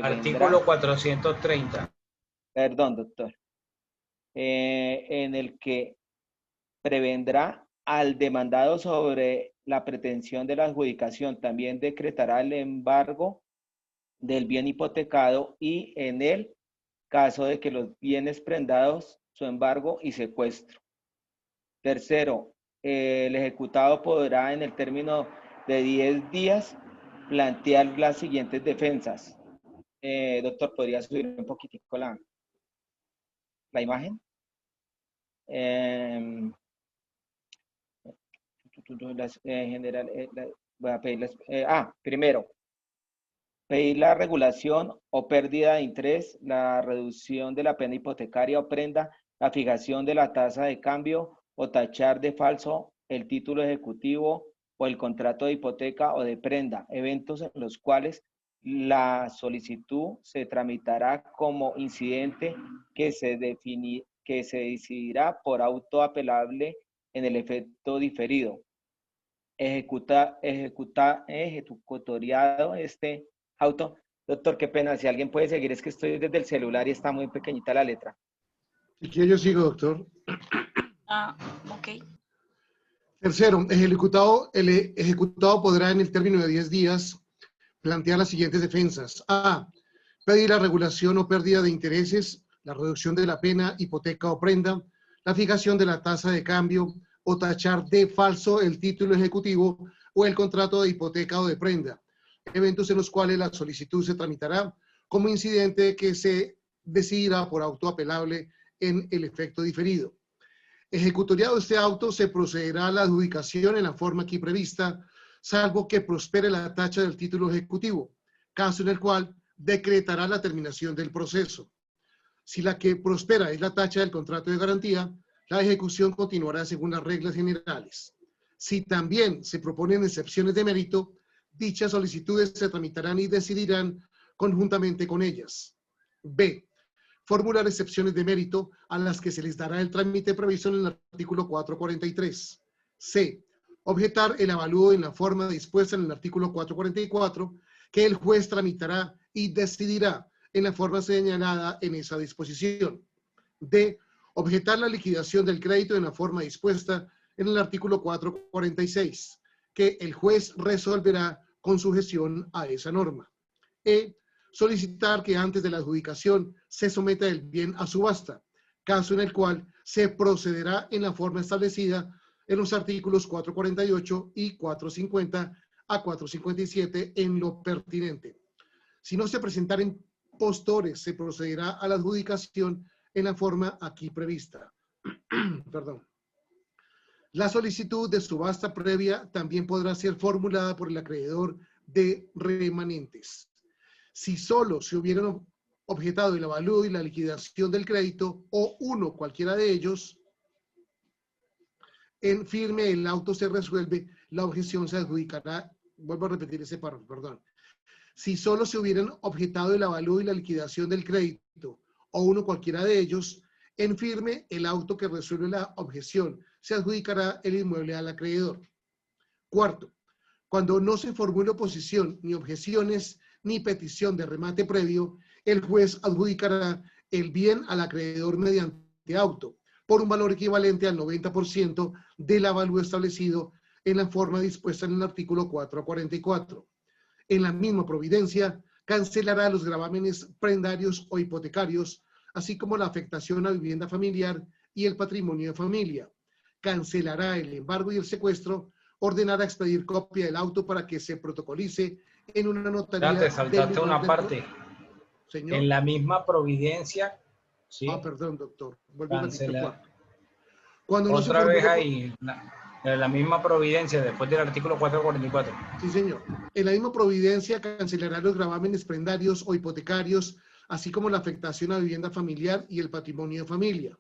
Speaker 1: Artículo 430.
Speaker 6: Perdón, doctor. En el que prevendrá al demandado sobre la pretensión de la adjudicación. También decretará el embargo del bien hipotecado y en el caso de que los bienes prendados, su embargo y secuestro. Tercero, el ejecutado podrá en el término de 10 días plantear las siguientes defensas. Doctor, ¿podría subir un poquitico la imagen? Voy a pedirles, primero, pedir la regulación o pérdida de interés, la reducción de la pena hipotecaria o prenda, la fijación de la tasa de cambio o tachar de falso el título ejecutivo o el contrato de hipoteca o de prenda, eventos en los cuales la solicitud se tramitará como incidente que se decidirá por auto apelable en el efecto diferido. Ejecutoriado este auto. Doctor, qué pena, si alguien puede seguir, es que estoy desde el celular y está muy pequeñita la letra.
Speaker 4: Si quiere yo sigo, doctor.
Speaker 5: Ok.
Speaker 4: Tercero, el ejecutado podrá en el término de 10 días plantear las siguientes defensas. A, pedir la regulación o pérdida de intereses, la reducción de la pena, hipoteca o prenda, la fijación de la tasa de cambio o tachar de falso el título ejecutivo o el contrato de hipoteca o de prenda, eventos en los cuales la solicitud se tramitará como incidente que se decidirá por auto apelable en el efecto diferido. Ejecutoriado este auto, se procederá a la adjudicación en la forma aquí prevista, salvo que prospere la tacha del título ejecutivo, caso en el cual decretará la terminación del proceso. Si la que prospera es la tacha del contrato de garantía, la ejecución continuará según las reglas generales. Si también se proponen excepciones de mérito, dichas solicitudes se tramitarán y decidirán conjuntamente con ellas. B. Formular excepciones de mérito a las que se les dará el trámite previsto en el artículo 443. C. Objetar el avalúo en la forma dispuesta en el artículo 444 que el juez tramitará y decidirá en la forma señalada en esa disposición. D. Objetar la liquidación del crédito en la forma dispuesta en el artículo 446 que el juez resolverá con sujeción a esa norma. E. Solicitar que antes de la adjudicación se someta el bien a subasta, caso en el cual se procederá en la forma establecida en los artículos 448 y 450 a 457 en lo pertinente. Si no se presentaren postores, se procederá a la adjudicación en la forma aquí prevista. Perdón. La solicitud de subasta previa también podrá ser formulada por el acreedor de remanentes. Si solo se hubieran objetado el avalúo y la liquidación del crédito o uno cualquiera de ellos, en firme el auto se resuelve, la objeción se adjudicará. Vuelvo a repetir ese párrafo, perdón. Si solo se hubieran objetado el avalúo y la liquidación del crédito o uno cualquiera de ellos, En firme, el auto que resuelve la objeción se adjudicará el inmueble al acreedor. Cuarto, cuando no se formule oposición, ni objeciones, ni petición de remate previo, el juez adjudicará el bien al acreedor mediante auto, por un valor equivalente al 90% del avalúo establecido en la forma dispuesta en el artículo 4 a 44. En la misma providencia, cancelará los gravámenes prendarios o hipotecarios, así como la afectación a vivienda familiar y el patrimonio de familia. Cancelará el embargo y el secuestro, ordenará expedir copia del auto para que se protocolice en una notaría.
Speaker 1: Ya te saltaste una parte.
Speaker 4: Señor.
Speaker 1: En la misma providencia, ¿sí?
Speaker 4: Ah, perdón, doctor. Vuelvo a repetir
Speaker 1: Cancelar.
Speaker 4: cuarto. Cuando no se
Speaker 1: Otra vez
Speaker 4: formule-
Speaker 1: ahí, en la misma providencia, después del artículo 444.
Speaker 4: Sí, señor. En la misma providencia cancelará los gravámenes prendarios o hipotecarios, así como la afectación a vivienda familiar y el patrimonio de familia.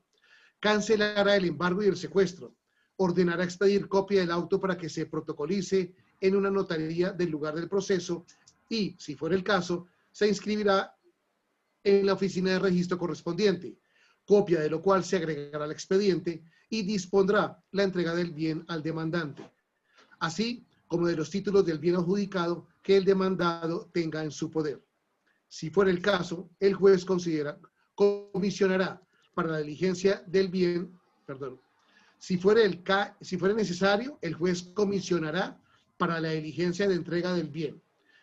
Speaker 4: Cancelará el embargo y el secuestro. Ordenará expedir copia del auto para que se protocolice en una notaría del lugar del proceso y, si fuera el caso, se inscribirá en la oficina de registro correspondiente, copia de lo cual se agregará al expediente y dispondrá la entrega del bien al demandante, así como de los títulos del bien adjudicado que el demandado tenga en su poder. Si fuera el caso, el juez comisionará para la diligencia del bien, si fuera necesario, el juez comisionará para la diligencia de entrega del bien.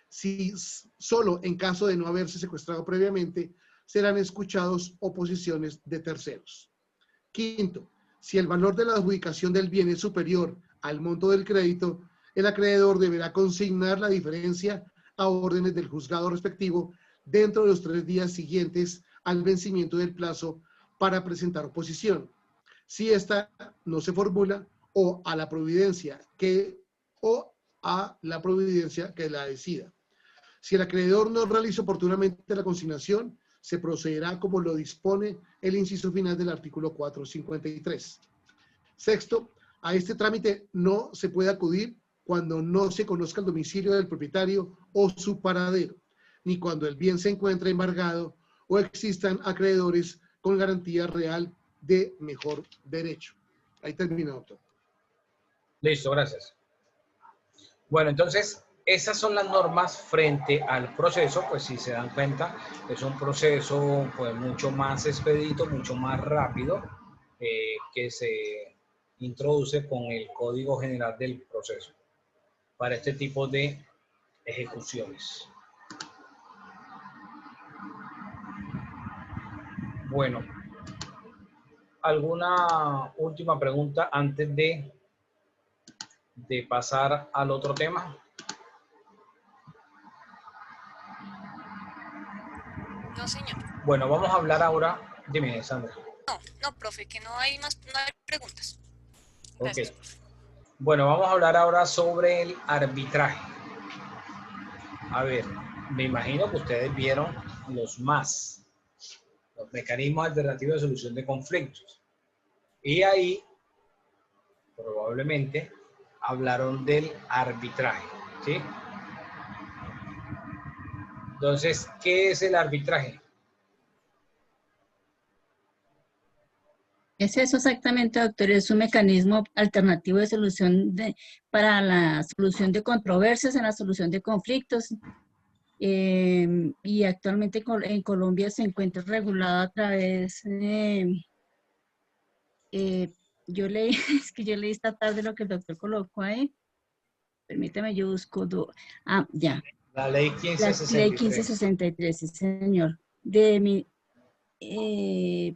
Speaker 4: Si solo en caso de no haberse secuestrado previamente, serán escuchados oposiciones de terceros. Quinto, si el valor de la adjudicación del bien es superior al monto del crédito, el acreedor deberá consignar la diferencia a órdenes del juzgado respectivo dentro de los 3 días siguientes al vencimiento del plazo para presentar oposición. Si esta no se formula, o a la providencia que la decida. Si el acreedor no realiza oportunamente la consignación, se procederá como lo dispone el inciso final del artículo 453. Sexto, a este trámite no se puede acudir cuando no se conozca el domicilio del propietario o su paradero, ni cuando el bien se encuentre embargado o existan acreedores con garantía real de mejor derecho. Ahí termina, doctor.
Speaker 1: Listo, gracias. Bueno, entonces, esas son las normas frente al proceso. Pues si se dan cuenta, es un proceso pues mucho más expedito, mucho más rápido, que se introduce con el Código General del Proceso para este tipo de ejecuciones. Bueno, ¿alguna última pregunta antes de pasar al otro tema?
Speaker 5: No, señor.
Speaker 1: Bueno, vamos a hablar ahora. Dime, Sandra.
Speaker 5: No, profe, que no hay preguntas. Gracias.
Speaker 1: Ok. Bueno, vamos a hablar ahora sobre el arbitraje. A ver, me imagino que ustedes vieron los mecanismos alternativos de solución de conflictos. Y ahí, probablemente, hablaron del arbitraje, ¿sí? Entonces, ¿qué es el arbitraje?
Speaker 7: Es eso exactamente, doctor. Es un mecanismo alternativo de solución para la solución de controversias en la solución de conflictos. Y actualmente en Colombia se encuentra regulado a través yo leí, es que yo leí esta tarde lo que el doctor colocó ahí. Permítame, yo busco. Ya.
Speaker 1: La ley 1563.
Speaker 7: La ley 1563, sí, señor.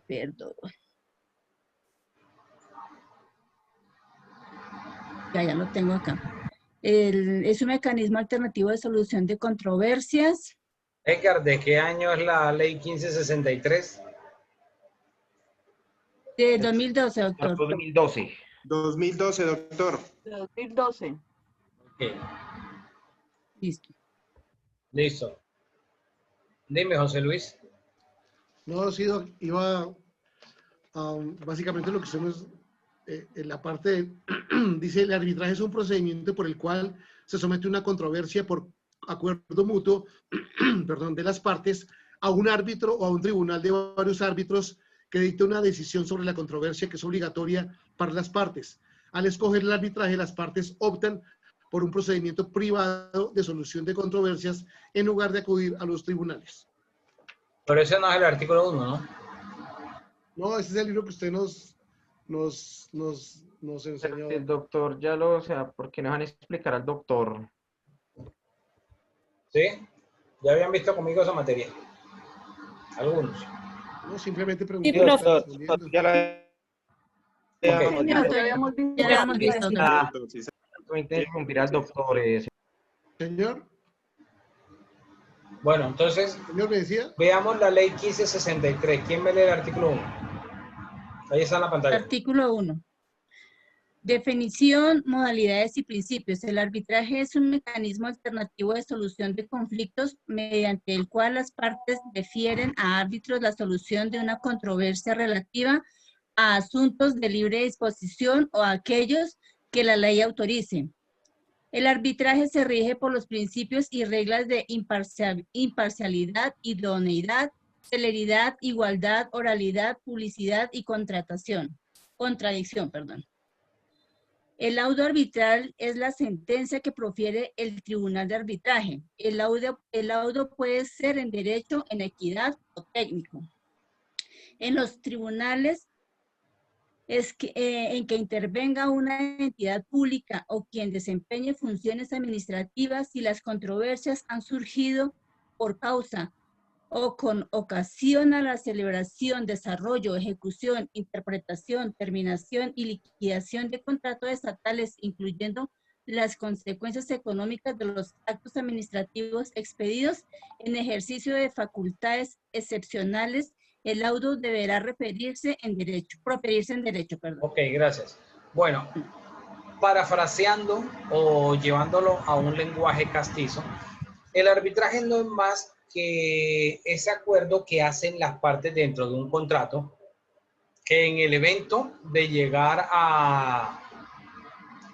Speaker 7: Perdón. Ya lo tengo acá. Es un mecanismo alternativo de solución de controversias.
Speaker 1: Edgar, ¿de qué año es la ley 1563?
Speaker 7: De 2012, doctor.
Speaker 12: 2012.
Speaker 8: 2012, doctor.
Speaker 10: 2012.
Speaker 1: Ok.
Speaker 7: Listo.
Speaker 1: Listo. Dime, José Luis.
Speaker 4: No, sí, doc, iba básicamente lo que hacemos en la parte, dice, el arbitraje es un procedimiento por el cual se somete una controversia por acuerdo mutuo, perdón, de las partes a un árbitro o a un tribunal de varios árbitros que dicta una decisión sobre la controversia que es obligatoria para las partes. Al escoger el arbitraje, las partes optan por un procedimiento privado de solución de controversias en lugar de acudir a los tribunales.
Speaker 1: Pero ese no es el artículo 1, ¿no?
Speaker 4: No, ese es el libro que usted nos enseñó.
Speaker 12: El doctor ya lo, o sea, ¿por qué no van a explicar al doctor?
Speaker 1: ¿Sí? Ya habían visto conmigo esa materia. Algunos.
Speaker 4: No, simplemente
Speaker 9: Sí,
Speaker 4: pregunté.
Speaker 9: profe.
Speaker 6: Ya la
Speaker 10: habíamos visto.
Speaker 7: Ya lo hemos visto.
Speaker 12: Ah, no interrumpir al doctor.
Speaker 4: Señor,
Speaker 1: Bueno, entonces,
Speaker 4: señor, me decía.
Speaker 1: veamos la ley 1563. ¿Quién me lee el artículo 1? Ahí está en la pantalla.
Speaker 7: Artículo 1. Definición, modalidades y principios. El arbitraje es un mecanismo alternativo de solución de conflictos mediante el cual las partes defieren a árbitros la solución de una controversia relativa a asuntos de libre disposición o a aquellos que la ley autorice. El arbitraje se rige por los principios y reglas de imparcialidad, idoneidad, celeridad, igualdad, oralidad, publicidad y contradicción. El laudo arbitral es la sentencia que profiere el tribunal de arbitraje. El laudo puede ser en derecho, en equidad o técnico. En los tribunales en que intervenga una entidad pública o quien desempeñe funciones administrativas si las controversias han surgido por causa o con ocasión a la celebración, desarrollo, ejecución, interpretación, terminación y liquidación de contratos estatales, incluyendo las consecuencias económicas de los actos administrativos expedidos en ejercicio de facultades excepcionales. El laudo deberá proferirse en derecho.
Speaker 1: Ok, gracias. Bueno, parafraseando o llevándolo a un lenguaje castizo, el arbitraje no es más que ese acuerdo que hacen las partes dentro de un contrato, que en el evento de llegar a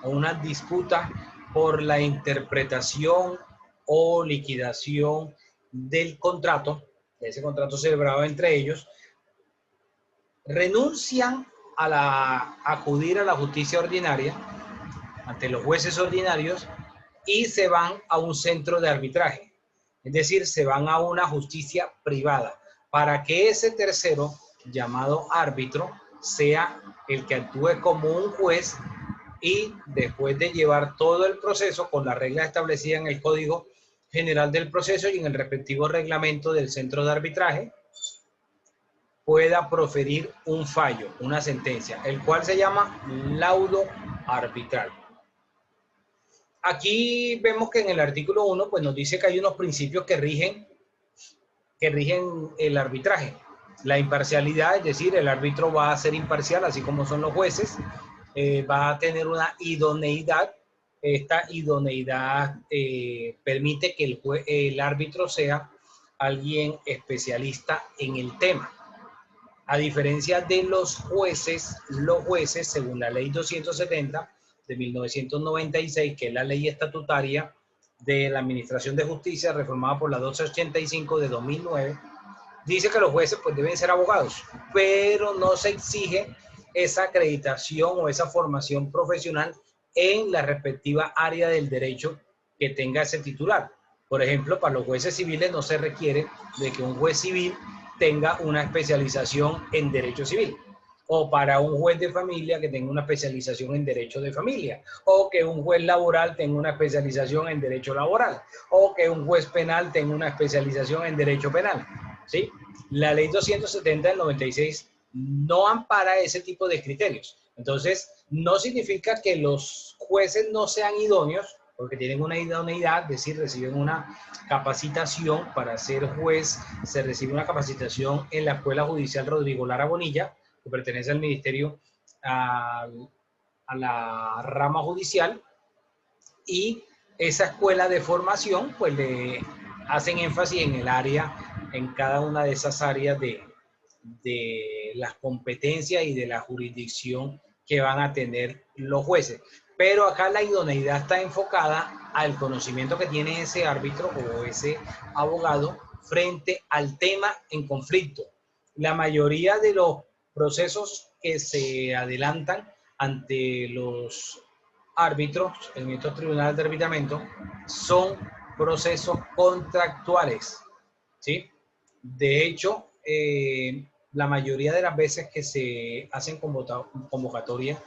Speaker 1: una disputa por la interpretación o liquidación del contrato, de ese contrato celebrado entre ellos, renuncian a acudir a la justicia ordinaria ante los jueces ordinarios y se van a un centro de arbitraje. Es decir, se van a una justicia privada para que ese tercero, llamado árbitro, sea el que actúe como un juez y después de llevar todo el proceso con las reglas establecidas en el Código General del Proceso y en el respectivo reglamento del centro de arbitraje, pueda proferir un fallo, una sentencia, el cual se llama laudo arbitral. Aquí vemos que en el artículo 1 pues nos dice que hay unos principios que rigen el arbitraje. La imparcialidad, es decir, el árbitro va a ser imparcial, así como son los jueces, va a tener una idoneidad. Esta idoneidad permite que el árbitro sea alguien especialista en el tema. A diferencia de los jueces, según la ley 270 de 1996, que es la ley estatutaria de la Administración de Justicia, reformada por la 285 de 2009, dice que los jueces pues deben ser abogados, pero no se exige esa acreditación o esa formación profesional en la respectiva área del derecho que tenga ese titular. Por ejemplo, para los jueces civiles no se requiere de que un juez civil tenga una especialización en derecho civil, o para un juez de familia que tenga una especialización en derecho de familia, o que un juez laboral tenga una especialización en derecho laboral, o que un juez penal tenga una especialización en derecho penal, ¿sí? La ley 270 del 96 no ampara ese tipo de criterios. Entonces, no significa que los jueces no sean idóneos, porque tienen una idoneidad, es decir, reciben una capacitación para ser juez, se recibe una capacitación en la Escuela Judicial Rodrigo Lara Bonilla, que pertenece al Ministerio, a la rama judicial, y esa escuela de formación, pues le hacen énfasis en el área, en cada una de esas áreas de las competencias y de la jurisdicción que van a tener los jueces. Pero acá la idoneidad está enfocada al conocimiento que tiene ese árbitro o ese abogado frente al tema en conflicto. La mayoría de los procesos que se adelantan ante los árbitros en estos tribunales de arbitramiento son procesos contractuales, ¿sí? De hecho, la mayoría de las veces que se hacen convocatorias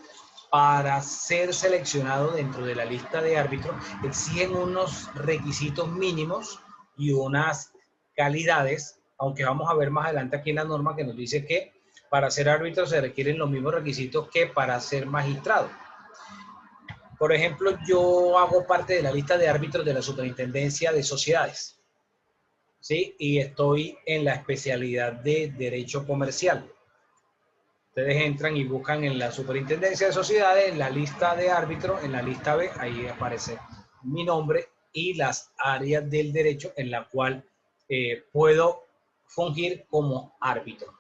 Speaker 1: para ser seleccionado dentro de la lista de árbitros, exigen unos requisitos mínimos y unas calidades, aunque vamos a ver más adelante aquí en la norma que nos dice que para ser árbitro se requieren los mismos requisitos que para ser magistrado. Por ejemplo, yo hago parte de la lista de árbitros de la Superintendencia de Sociedades, ¿sí? Y estoy en la especialidad de Derecho Comercial. Ustedes entran y buscan en la Superintendencia de Sociedades, en la lista de árbitros, en la lista B, ahí aparece mi nombre y las áreas del derecho en la cual puedo fungir como árbitro.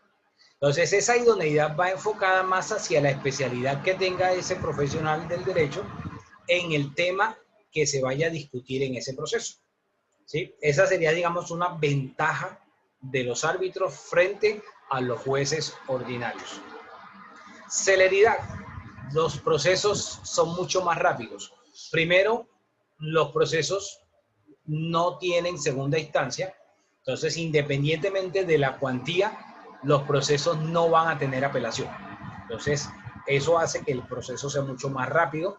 Speaker 1: Entonces, esa idoneidad va enfocada más hacia la especialidad que tenga ese profesional del derecho en el tema que se vaya a discutir en ese proceso, ¿sí? Esa sería, digamos, una ventaja de los árbitros frente a los jueces ordinarios. Celeridad. Los procesos son mucho más rápidos. Primero, los procesos no tienen segunda instancia. Entonces, independientemente de la cuantía, los procesos no van a tener apelación. Entonces, eso hace que el proceso sea mucho más rápido.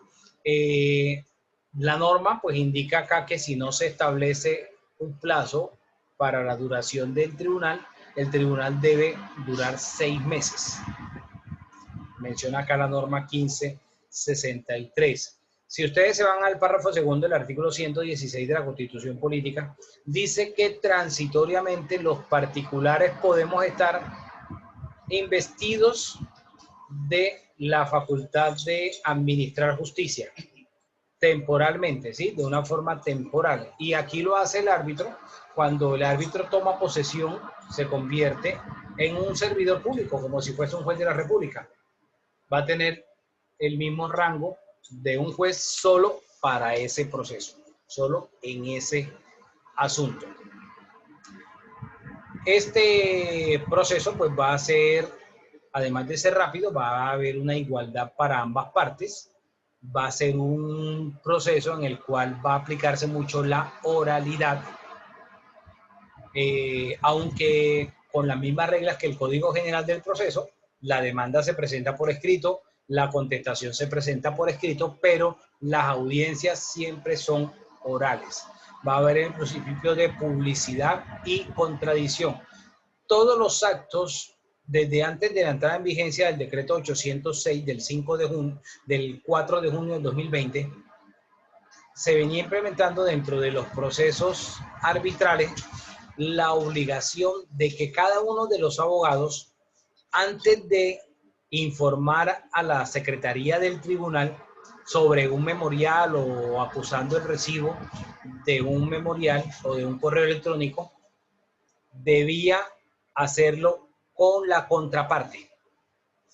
Speaker 1: La norma, pues, indica acá que si no se establece un plazo para la duración del tribunal, el tribunal debe durar 6 meses. Menciona acá la norma 1563. Si ustedes se van al párrafo segundo del artículo 116 de la Constitución Política, dice que transitoriamente los particulares podemos estar investidos de la facultad de administrar justicia, temporalmente, ¿sí? De una forma temporal. Y aquí lo hace el árbitro. Cuando el árbitro toma posesión, se convierte en un servidor público, como si fuese un juez de la República. Va a tener el mismo rango de un juez solo para ese proceso, solo en ese asunto. Este proceso pues va a ser, además de ser rápido, va a haber una igualdad para ambas partes. Va a ser un proceso en el cual va a aplicarse mucho la oralidad, aunque con las mismas reglas que el Código General del Proceso. La demanda se presenta por escrito, la contestación se presenta por escrito, pero las audiencias siempre son orales. Va a haber el principio de publicidad y contradicción. Todos los actos, desde antes de la entrada en vigencia del decreto 806 del 4 de junio del 2020, se venía implementando dentro de los procesos arbitrales la obligación de que cada uno de los abogados, antes de informar a la Secretaría del Tribunal sobre un memorial o acusando el recibo de un memorial o de un correo electrónico, debía hacerlo con la contraparte.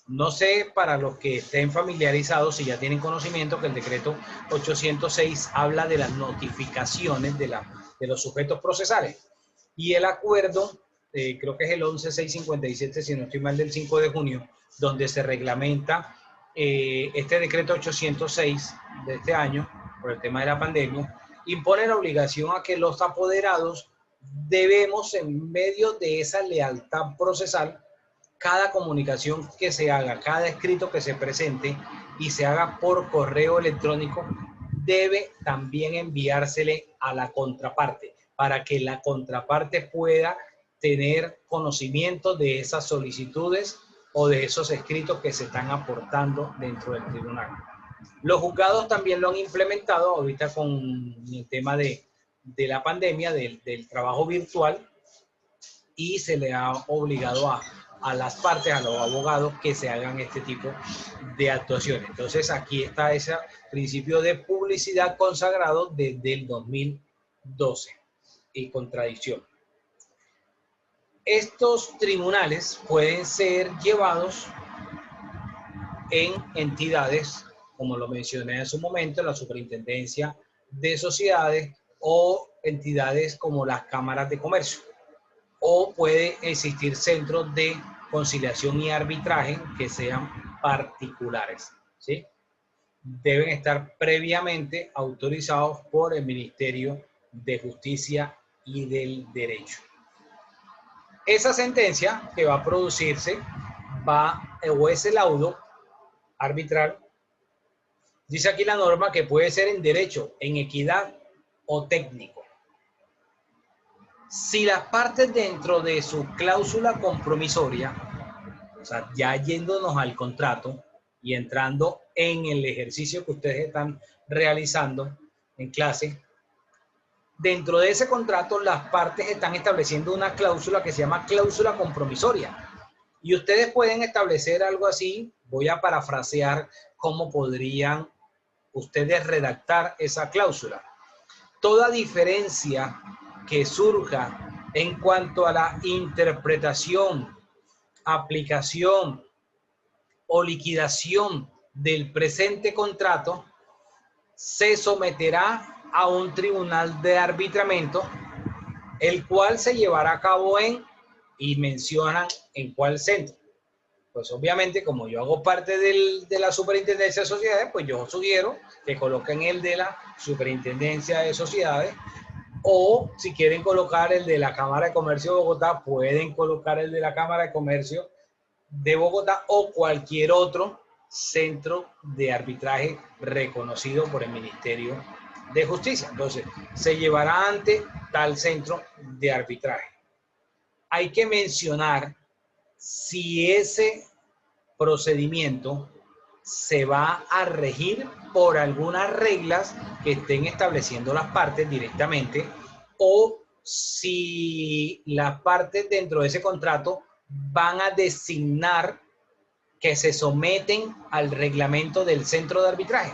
Speaker 1: No sé, para los que estén familiarizados, si ya tienen conocimiento, que el decreto 806 habla de las notificaciones de los sujetos procesales. Y el acuerdo, creo que es el 11657, si no estoy mal, del 5 de junio, donde se reglamenta este decreto 806 de este año, por el tema de la pandemia, impone la obligación a que los apoderados debemos, en medio de esa lealtad procesal, cada comunicación que se haga, cada escrito que se presente y se haga por correo electrónico, debe también enviársele a la contraparte, para que la contraparte pueda tener conocimiento de esas solicitudes o de esos escritos que se están aportando dentro del tribunal. Los juzgados también lo han implementado ahorita con el tema de la pandemia, del trabajo virtual, y se le ha obligado a las partes, a los abogados, que se hagan este tipo de actuaciones. Entonces aquí está ese principio de publicidad consagrado desde el 2012 y contradicción. Estos tribunales pueden ser llevados en entidades, como lo mencioné en su momento, la Superintendencia de Sociedades, o entidades como las cámaras de comercio, o puede existir centros de conciliación y arbitraje que sean particulares, ¿sí? Deben estar previamente autorizados por el Ministerio de Justicia y del Derecho. Esa sentencia que va a producirse o ese laudo arbitral, dice aquí la norma que puede ser en derecho, en equidad o técnico. Si las partes dentro de su cláusula compromisoria, o sea, ya yéndonos al contrato y entrando en el ejercicio que ustedes están realizando en clase, dentro de ese contrato las partes están estableciendo una cláusula que se llama cláusula compromisoria. Y ustedes pueden establecer algo así, voy a parafrasear cómo podrían ustedes redactar esa cláusula. Toda diferencia que surja en cuanto a la interpretación, aplicación o liquidación del presente contrato se someterá a un tribunal de arbitramiento, el cual se llevará a cabo y mencionan en cuál centro. Pues obviamente, como yo hago parte de la Superintendencia de Sociedades, pues yo sugiero que coloquen el de la Superintendencia de Sociedades, o si quieren colocar el de la Cámara de Comercio de Bogotá, pueden colocar el de la Cámara de Comercio de Bogotá o cualquier otro centro de arbitraje reconocido por el Ministerio de Justicia. Entonces, se llevará ante tal centro de arbitraje. Hay que mencionar si ese procedimiento se va a regir por algunas reglas que estén estableciendo las partes directamente, o si las partes dentro de ese contrato van a designar que se someten al reglamento del centro de arbitraje.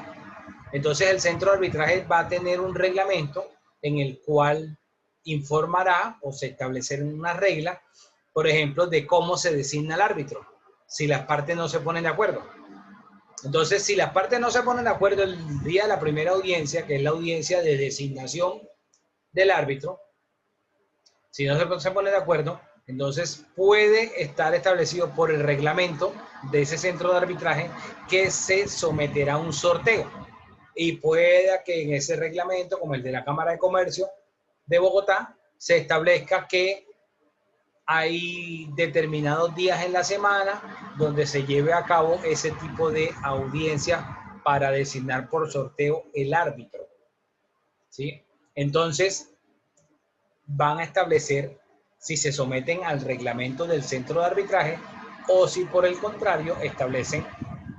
Speaker 1: Entonces el centro de arbitraje va a tener un reglamento en el cual informará o se establecerán unas reglas, por ejemplo, de cómo se designa el árbitro, si las partes no se ponen de acuerdo. Entonces, si las partes no se ponen de acuerdo el día de la primera audiencia, que es la audiencia de designación del árbitro, si no se pone de acuerdo, entonces puede estar establecido por el reglamento de ese centro de arbitraje que se someterá a un sorteo. Y pueda que en ese reglamento, como el de la Cámara de Comercio de Bogotá, se establezca que hay determinados días en la semana donde se lleve a cabo ese tipo de audiencia para designar por sorteo el árbitro, ¿sí? Entonces, van a establecer si se someten al reglamento del centro de arbitraje o si por el contrario establecen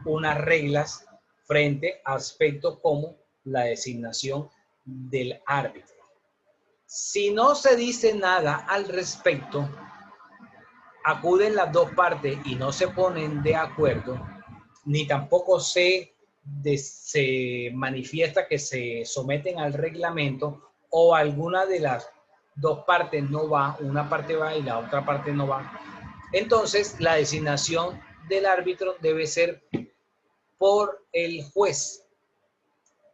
Speaker 1: unas reglas frente a aspectos como la designación del árbitro. Si no se dice nada al respecto, acuden las dos partes y no se ponen de acuerdo, ni tampoco se manifiesta que se someten al reglamento, o alguna de las dos partes no va, una parte va y la otra parte no va, entonces la designación del árbitro debe ser por el juez.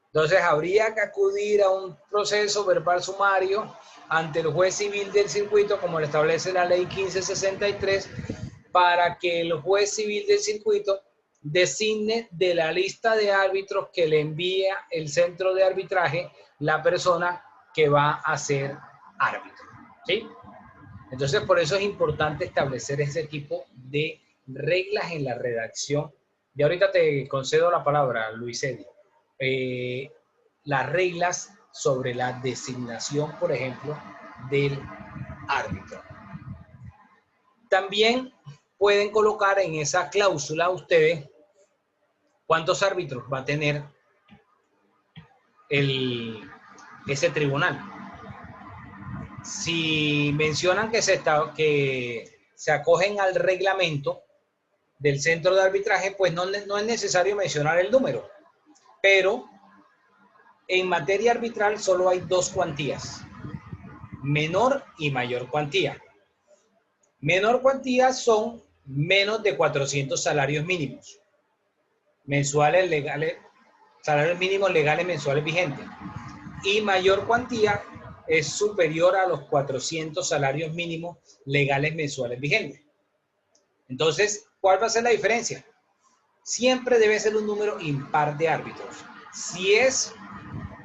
Speaker 1: Entonces habría que acudir a un proceso verbal sumario ante el juez civil del circuito, como lo establece la ley 1563, para que el juez civil del circuito designe de la lista de árbitros que le envía el centro de arbitraje la persona que va a ser árbitro, ¿sí? Entonces, por eso es importante establecer ese tipo de reglas en la redacción. Y ahorita te concedo la palabra, Luis Edio. Las reglas sobre la designación, por ejemplo, del árbitro. También pueden colocar en esa cláusula ustedes cuántos árbitros va a tener ese tribunal. Si mencionan que se acogen al reglamento del centro de arbitraje, pues no es necesario mencionar el número. Pero en materia arbitral solo hay dos cuantías, menor y mayor cuantía. Menor cuantía son menos de 400 salarios mínimos mensuales legales, salarios mínimos legales mensuales vigentes. Y mayor cuantía es superior a los 400 salarios mínimos legales mensuales vigentes. Entonces, ¿cuál va a ser la diferencia? Siempre debe ser un número impar de árbitros. Si es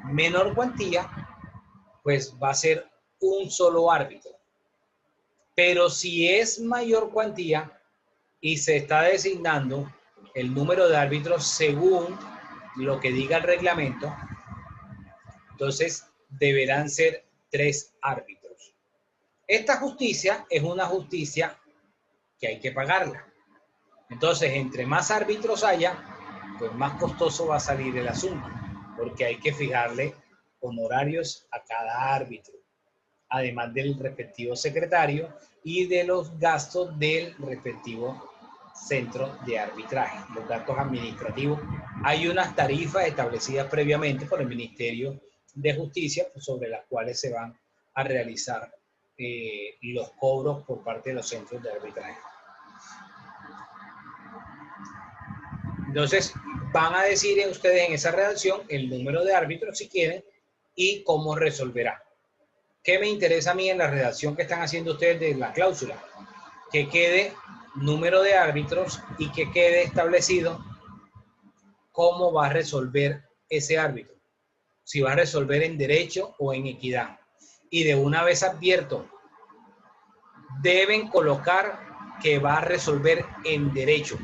Speaker 1: menor cuantía, pues va a ser un solo árbitro. Pero si es mayor cuantía y se está designando el número de árbitros según lo que diga el reglamento, entonces deberán ser 3 árbitros. Esta justicia es una justicia que hay que pagarla. Entonces, entre más árbitros haya, pues más costoso va a salir el asunto, porque hay que fijarle honorarios a cada árbitro, además del respectivo secretario y de los gastos del respectivo centro de arbitraje, los gastos administrativos. Hay unas tarifas establecidas previamente por el Ministerio de Justicia sobre las cuales se van a realizar los cobros por parte de los centros de arbitraje. Entonces, van a decir ustedes en esa redacción el número de árbitros si quieren y cómo resolverá. ¿Qué me interesa a mí en la redacción que están haciendo ustedes de la cláusula? Que quede número de árbitros y que quede establecido cómo va a resolver ese árbitro. Si va a resolver en derecho o en equidad. Y de una vez advierto, deben colocar que va a resolver en derecho.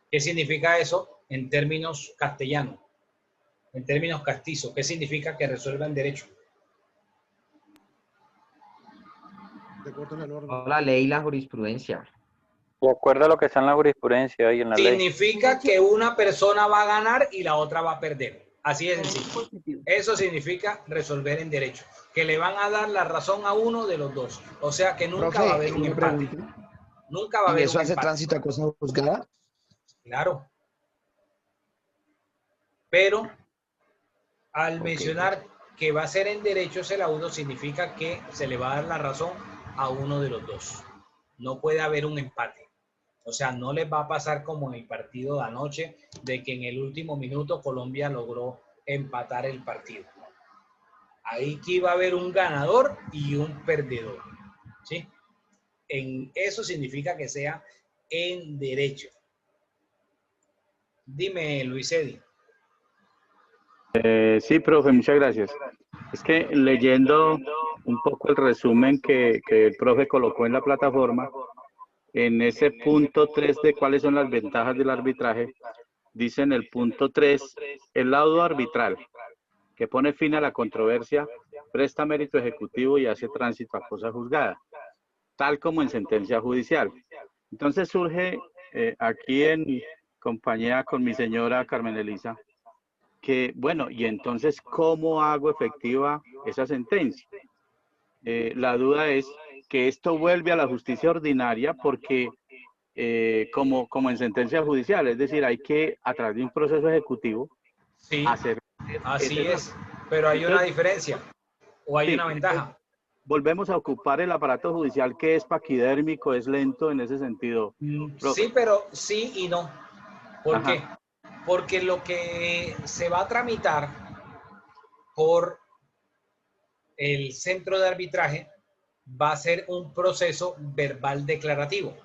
Speaker 1: ¿Qué significa eso en términos castellanos? En términos castizos, ¿qué significa que resuelva en derecho?
Speaker 4: De acuerdo a la norma.
Speaker 12: La ley y la jurisprudencia.
Speaker 14: De acuerdo a lo que está en la jurisprudencia y en la ley.
Speaker 1: Significa que una persona va a ganar y la otra va a perder. Así es sencillo. Eso significa resolver en derecho. Que le van a dar la razón a uno de los dos. O sea que nunca va a haber un empate. Nunca va a haber un empate.
Speaker 13: ¿Y eso hace tránsito a cosa juzgada?
Speaker 1: Claro. Pero al mencionar que va a ser en derecho ese laudo, significa que se le va a dar la razón a uno de los dos. No puede haber un empate. O sea, no les va a pasar como en el partido de anoche, de que en el último minuto Colombia logró empatar el partido. Ahí que iba a haber un ganador y un perdedor. ¿Sí? Eso significa que sea en derecho. Dime, Luis Edi.
Speaker 14: Sí, profe, muchas gracias. Es que leyendo un poco el resumen que el profe colocó en la plataforma, en ese punto 3 de cuáles son las ventajas del arbitraje, dice en el punto 3, el laudo arbitral, que pone fin a la controversia, presta mérito ejecutivo y hace tránsito a cosa juzgada, tal como en sentencia judicial. Entonces surge aquí en compañía con mi señora Carmen Elisa, que bueno, y entonces, ¿cómo hago efectiva esa sentencia? La duda es que esto vuelve a la justicia ordinaria porque como en sentencia judicial, es decir, hay que, a través de un proceso ejecutivo,
Speaker 1: sí,
Speaker 14: hacer...
Speaker 1: Así es, pero hay una diferencia, o hay una ventaja.
Speaker 14: Volvemos a ocupar el aparato judicial que es paquidérmico, es lento en ese sentido.
Speaker 1: Sí, pero sí y no. ¿Por qué? Porque lo que se va a tramitar por el centro de arbitraje va a ser un proceso verbal declarativo.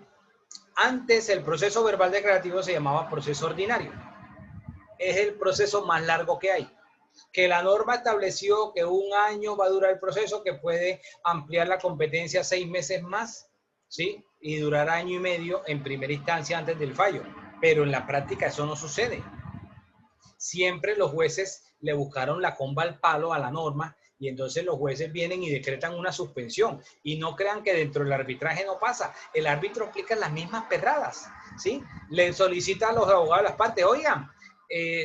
Speaker 1: Antes el proceso verbal declarativo se llamaba proceso ordinario. Es el proceso más largo que hay. Que la norma estableció que 1 año va a durar el proceso, que puede ampliar la competencia 6 meses más, ¿sí? Y durar 1 año y medio en primera instancia antes del fallo. Pero en la práctica eso no sucede. Siempre los jueces le buscaron la comba al palo a la norma y entonces los jueces vienen y decretan una suspensión. Y no crean que dentro del arbitraje no pasa. El árbitro aplica las mismas perradas, ¿sí? Le solicita a los abogados de las partes, oigan,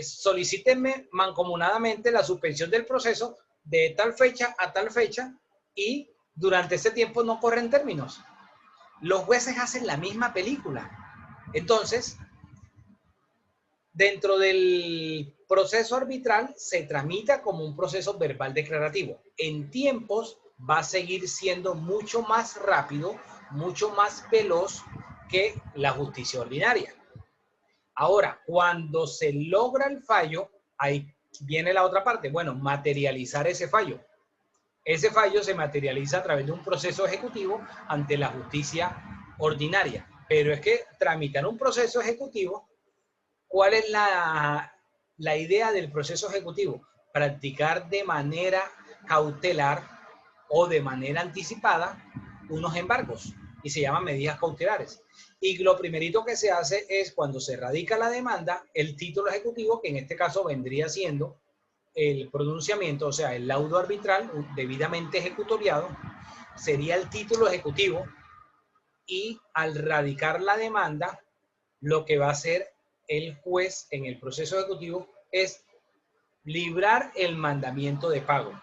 Speaker 1: solicítenme mancomunadamente la suspensión del proceso de tal fecha a tal fecha y durante ese tiempo no corren términos. Los jueces hacen la misma película. Entonces, dentro del proceso arbitral se tramita como un proceso verbal declarativo. En tiempos va a seguir siendo mucho más rápido, mucho más veloz que la justicia ordinaria. Ahora, cuando se logra el fallo, ahí viene la otra parte. Bueno, materializar ese fallo. Ese fallo se materializa a través de un proceso ejecutivo ante la justicia ordinaria. Pero es que tramitar un proceso ejecutivo, ¿cuál es la idea del proceso ejecutivo? Practicar de manera cautelar o de manera anticipada unos embargos y se llaman medidas cautelares. Y lo primerito que se hace es cuando se radica la demanda, el título ejecutivo, que en este caso vendría siendo el pronunciamiento, o sea, el laudo arbitral debidamente ejecutoriado, sería el título ejecutivo, y al radicar la demanda, lo que va a hacer el juez en el proceso ejecutivo es librar el mandamiento de pago.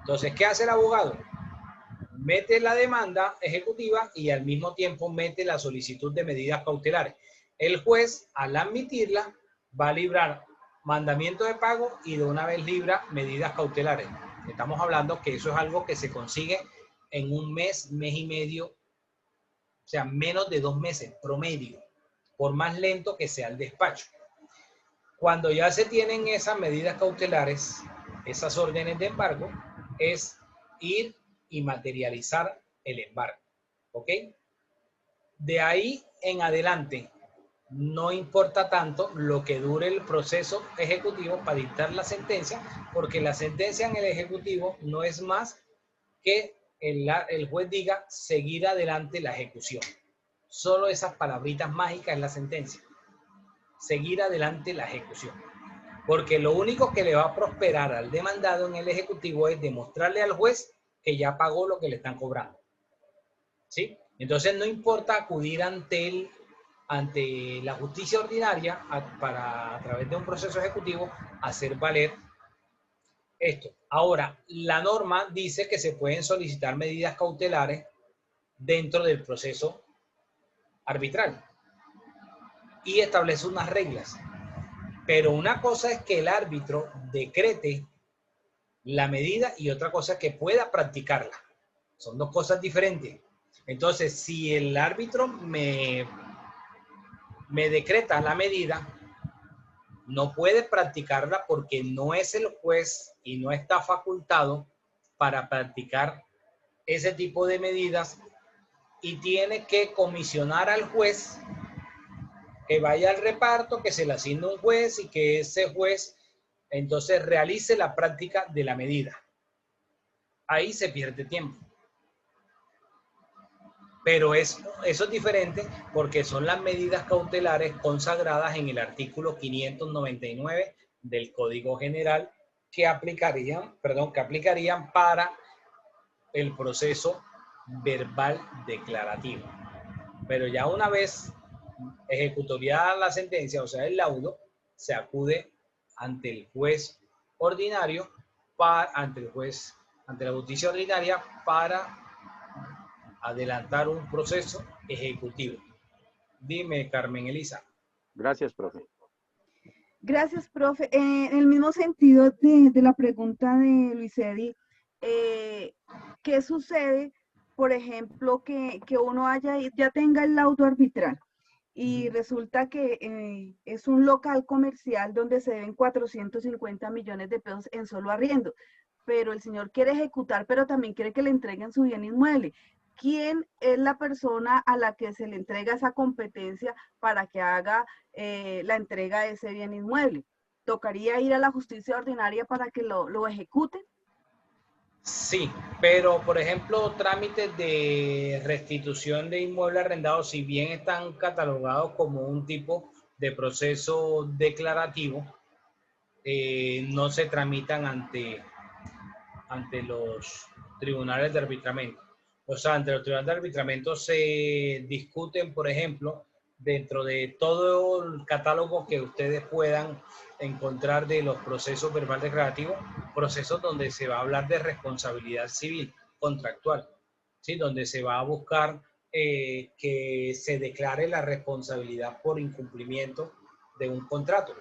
Speaker 1: Entonces, ¿qué hace el abogado? Mete la demanda ejecutiva y al mismo tiempo mete la solicitud de medidas cautelares. El juez, al admitirla, va a librar mandamiento de pago y de una vez libra medidas cautelares. Estamos hablando que eso es algo que se consigue en un mes, mes y medio, o sea, menos de 2 meses promedio, por más lento que sea el despacho. Cuando ya se tienen esas medidas cautelares, esas órdenes de embargo, es ir y materializar el embargo, ¿ok? De ahí en adelante, no importa tanto lo que dure el proceso ejecutivo para dictar la sentencia, porque la sentencia en el ejecutivo no es más que el juez diga seguir adelante la ejecución. Solo esas palabritas mágicas en la sentencia. Seguir adelante la ejecución. Porque lo único que le va a prosperar al demandado en el ejecutivo es demostrarle al juez que ya pagó lo que le están cobrando. ¿Sí? Entonces no importa acudir ante la justicia ordinaria a través de un proceso ejecutivo, hacer valer esto. Ahora, la norma dice que se pueden solicitar medidas cautelares dentro del proceso arbitral y establece unas reglas. Pero una cosa es que el árbitro decrete la medida y otra cosa es que pueda practicarla. Son dos cosas diferentes. Entonces, si el árbitro me decreta la medida, no puede practicarla porque no es el juez y no está facultado para practicar ese tipo de medidas y tiene que comisionar al juez que vaya al reparto, que se le asigne un juez y que ese juez entonces realice la práctica de la medida. Ahí se pierde tiempo. Pero eso es diferente porque son las medidas cautelares consagradas en el artículo 599 del Código General que aplicarían para el proceso verbal declarativo. Pero ya una vez ejecutoriada la sentencia, o sea, el laudo, se acude ante el juez ordinario, ante la justicia ordinaria para adelantar un proceso ejecutivo. Dime, Carmen Elisa.
Speaker 14: Gracias, profe.
Speaker 10: Gracias, profe. En el mismo sentido de la pregunta de Luis Edi, ¿qué sucede, por ejemplo, que uno ya tenga el laudo arbitral y resulta que es un local comercial donde se deben 450 millones de pesos en solo arriendo, pero el señor quiere ejecutar, pero también quiere que le entreguen su bien inmueble? ¿Quién es la persona a la que se le entrega esa competencia para que haga la entrega de ese bien inmueble? ¿Tocaría ir a la justicia ordinaria para que lo ejecuten?
Speaker 1: Sí, pero por ejemplo, trámites de restitución de inmueble arrendado, si bien están catalogados como un tipo de proceso declarativo, no se tramitan ante los tribunales de arbitramiento. O sea, ante los tribunales de arbitramiento se discuten, por ejemplo, dentro de todo el catálogo que ustedes puedan encontrar de los procesos verbal declarativos, procesos donde se va a hablar de responsabilidad civil contractual, ¿sí? Donde se va a buscar que se declare la responsabilidad por incumplimiento de un contrato.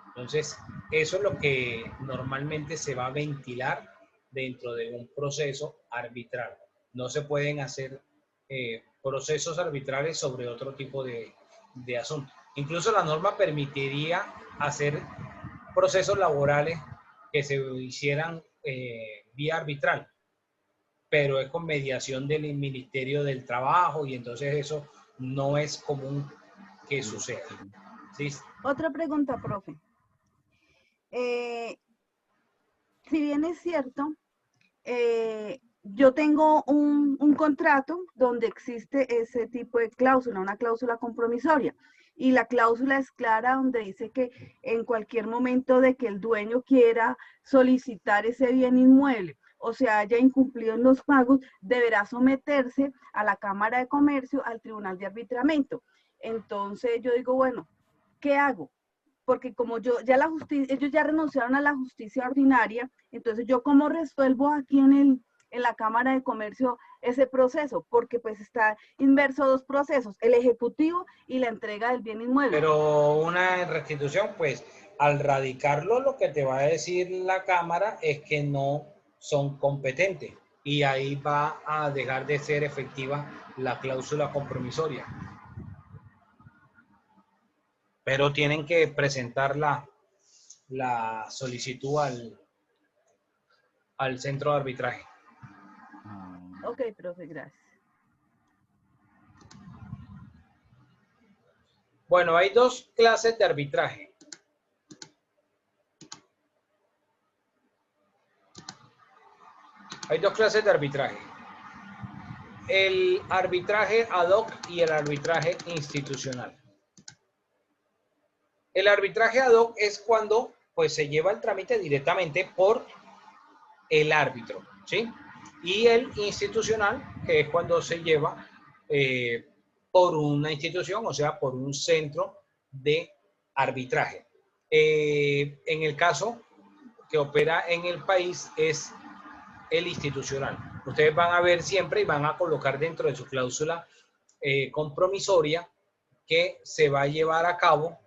Speaker 1: Entonces, eso es lo que normalmente se va a ventilar dentro de un proceso arbitral. No se pueden hacer procesos arbitrales sobre otro tipo de asuntos. Incluso la norma permitiría hacer procesos laborales que se hicieran vía arbitral, pero es con mediación del Ministerio del Trabajo y entonces eso no es común que suceda. ¿Sí?
Speaker 10: Otra pregunta, profe. Si bien es cierto, yo tengo un contrato donde existe ese tipo de cláusula, una cláusula compromisoria. Y la cláusula es clara donde dice que en cualquier momento de que el dueño quiera solicitar ese bien inmueble o se haya incumplido en los pagos, deberá someterse a la Cámara de Comercio, al Tribunal de Arbitramiento. Entonces yo digo, bueno, ¿qué hago? Porque como ellos ya renunciaron a la justicia ordinaria, entonces yo cómo resuelvo aquí en la Cámara de Comercio ese proceso, porque pues está inverso dos procesos, el ejecutivo y la entrega del bien inmueble.
Speaker 1: Pero una restitución, pues al radicarlo lo que te va a decir la Cámara es que no son competentes y ahí va a dejar de ser efectiva la cláusula compromisoria. Pero tienen que presentar la solicitud al centro de arbitraje.
Speaker 10: Ok, profe, gracias.
Speaker 1: Bueno, hay dos clases de arbitraje. Hay dos clases de arbitraje. El arbitraje ad hoc y el arbitraje institucional. El arbitraje ad hoc es cuando pues, se lleva el trámite directamente por el árbitro, ¿sí? Y el institucional, que es cuando se lleva por una institución, o sea, por un centro de arbitraje. En el caso que opera en el país es el institucional. Ustedes van a ver siempre y van a colocar dentro de su cláusula compromisoria que se va a llevar a cabo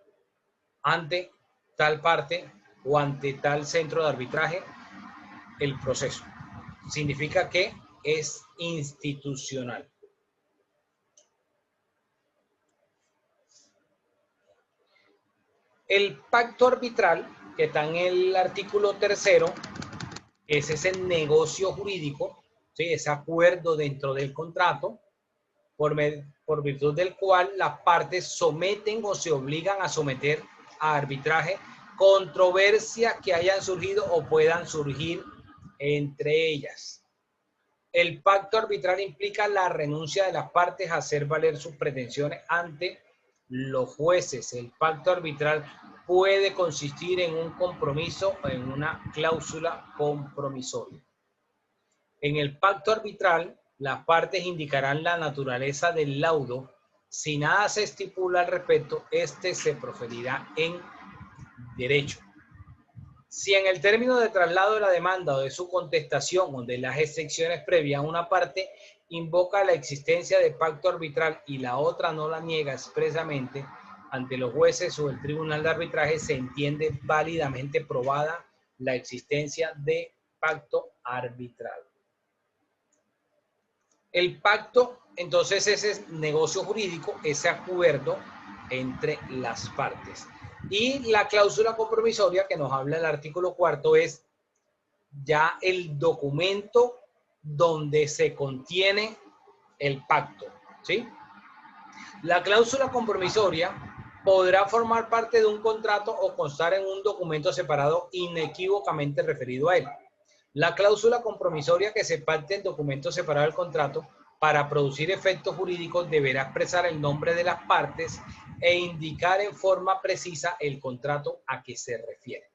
Speaker 1: ante tal parte o ante tal centro de arbitraje el proceso. Significa que es institucional. El pacto arbitral, que está en el artículo 3º, ese es el negocio jurídico, ¿sí? Ese acuerdo dentro del contrato, por virtud del cual las partes someten o se obligan a someter a arbitraje controversias que hayan surgido o puedan surgir entre ellas. El pacto arbitral implica la renuncia de las partes a hacer valer sus pretensiones ante los jueces. El pacto arbitral puede consistir en un compromiso o en una cláusula compromisoria. En el pacto arbitral, las partes indicarán la naturaleza del laudo. Si nada se estipula al respecto, este se proferirá en derecho. Si en el término de traslado de la demanda o de su contestación o de las excepciones previas, una parte invoca la existencia de pacto arbitral y la otra no la niega expresamente, ante los jueces o el tribunal de arbitraje se entiende válidamente probada la existencia de pacto arbitral. El pacto, entonces, ese negocio jurídico, ese acuerdo entre las partes. Y la cláusula compromisoria que nos habla el artículo 4 es ya el documento donde se contiene el pacto, ¿sí? La cláusula compromisoria podrá formar parte de un contrato o constar en un documento separado inequívocamente referido a él. La cláusula compromisoria que se pacte en documento separado del contrato para producir efectos jurídicos deberá expresar el nombre de las partes e indicar en forma precisa el contrato a que se refiere.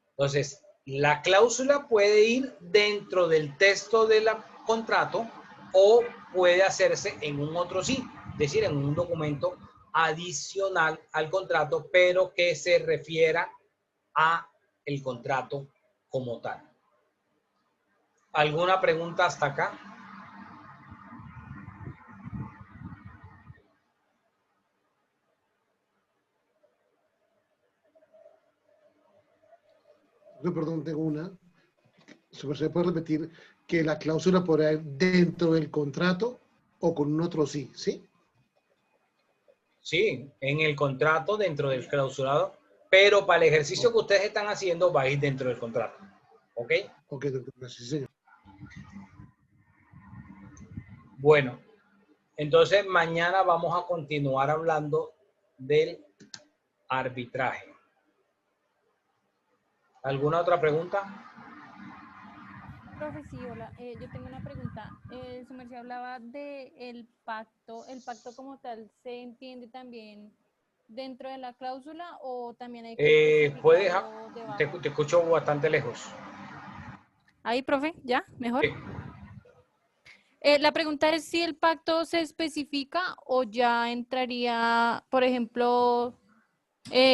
Speaker 1: Entonces, la cláusula puede ir dentro del texto del contrato o puede hacerse en un otro sí, es decir, en un documento adicional al contrato, pero que se refiera a el contrato como tal. ¿Alguna pregunta hasta acá?
Speaker 4: Perdón, tengo una. ¿Se puede repetir que la cláusula podrá ir dentro del contrato o con un otro sí? ¿Sí?
Speaker 1: Sí, en el contrato, dentro del clausurado, pero para el ejercicio que ustedes están haciendo va a ir dentro del contrato. ¿Ok?
Speaker 4: Ok, doctor, gracias, sí, señor.
Speaker 1: Bueno, entonces mañana vamos a continuar hablando del arbitraje. ¿Alguna otra pregunta?
Speaker 15: Profe, sí, hola. Yo tengo una pregunta. Su merced hablaba de el pacto como tal, ¿se entiende también dentro de la cláusula o también hay que
Speaker 1: Puedes,
Speaker 15: especificarlo debajo?
Speaker 1: te escucho bastante lejos.
Speaker 15: Ahí, profe, ¿ya? ¿Mejor?
Speaker 1: Sí.
Speaker 15: La pregunta es si el pacto se especifica o ya entraría, por ejemplo,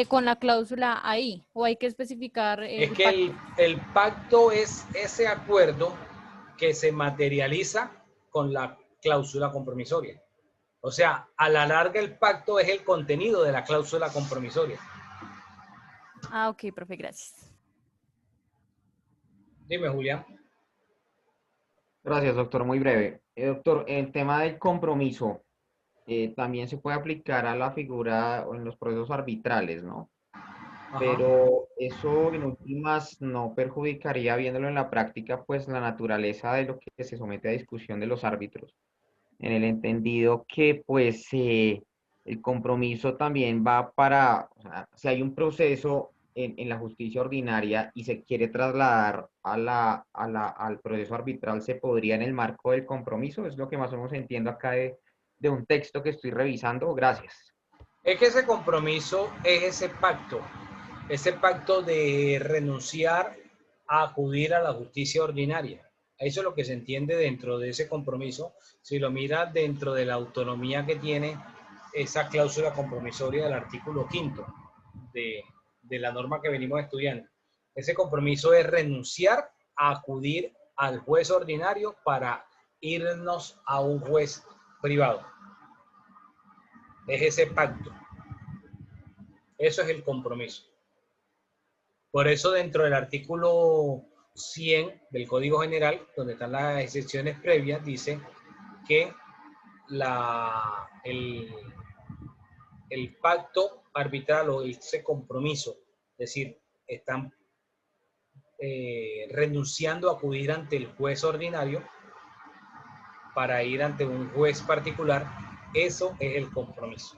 Speaker 15: con la cláusula ahí, o hay que especificar
Speaker 1: Es
Speaker 15: el
Speaker 1: que
Speaker 15: pacto.
Speaker 1: el pacto es ese acuerdo que se materializa con la cláusula compromisoria. O sea, a la larga el pacto es el contenido de la cláusula compromisoria.
Speaker 15: Ah, ok, profe, gracias.
Speaker 1: Dime, Julián.
Speaker 12: Gracias, doctor. Muy breve. Doctor, el tema del compromiso también se puede aplicar a la figura o en los procesos arbitrales, ¿no?
Speaker 1: Ajá.
Speaker 12: Pero eso en últimas no perjudicaría, viéndolo en la práctica, pues la naturaleza de lo que se somete a discusión de los árbitros, en el entendido que pues el compromiso también va para, o sea, si hay un proceso en la justicia ordinaria y se quiere trasladar al proceso arbitral, se podría en el marco del compromiso, es lo que más o menos entiendo acá de un texto que estoy revisando. Gracias.
Speaker 1: Es que ese compromiso es ese pacto de renunciar a acudir a la justicia ordinaria. Eso es lo que se entiende dentro de ese compromiso, si lo mira dentro de la autonomía que tiene esa cláusula compromisoria del artículo 5º de la norma que venimos estudiando. Ese compromiso es renunciar a acudir al juez ordinario para irnos a un juez privado. Es ese pacto. Eso es el compromiso. Por eso dentro del artículo 100 del Código General, donde están las excepciones previas, dice que el pacto arbitral o ese compromiso, es decir, están renunciando a acudir ante el juez ordinario para ir ante un juez particular, eso es el compromiso.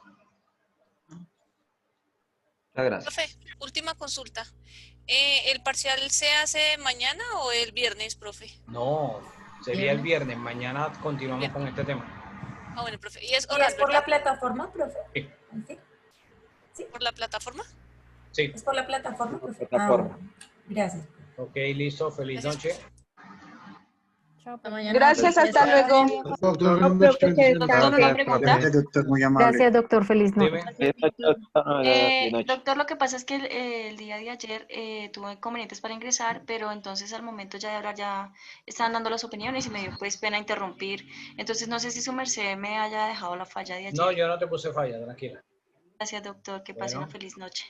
Speaker 12: Muchas gracias.
Speaker 5: Profe, última consulta. ¿El parcial se hace mañana o el viernes, profe?
Speaker 1: No, sería el viernes. Mañana continuamos con este tema.
Speaker 5: Ah, bueno, profe. ¿Y es
Speaker 16: ¿Y
Speaker 5: oral,
Speaker 16: es por
Speaker 5: verdad?
Speaker 16: la plataforma, profe?
Speaker 1: Sí.
Speaker 16: ¿Sí?
Speaker 5: ¿Sí? ¿Por la plataforma?
Speaker 1: Sí.
Speaker 16: ¿Es por la plataforma, profe?
Speaker 6: Plataforma.
Speaker 16: Gracias.
Speaker 1: Ok, listo. Feliz noche.
Speaker 11: Gracias, hasta luego.
Speaker 4: Doctor,
Speaker 17: Doctor, una pregunta.
Speaker 8: Doctor, muy amable.
Speaker 17: Gracias, doctor. Feliz noche.
Speaker 1: Dime.
Speaker 17: Doctor, lo que pasa es que el día de ayer tuve inconvenientes para ingresar, pero entonces al momento ya de hablar ya estaban dando las opiniones y me dio pues pena interrumpir. Entonces no sé si su merced me haya dejado la falla de ayer.
Speaker 1: No, yo no te puse falla, tranquila.
Speaker 17: Gracias, doctor. Que pase
Speaker 1: Bueno.
Speaker 17: una feliz noche.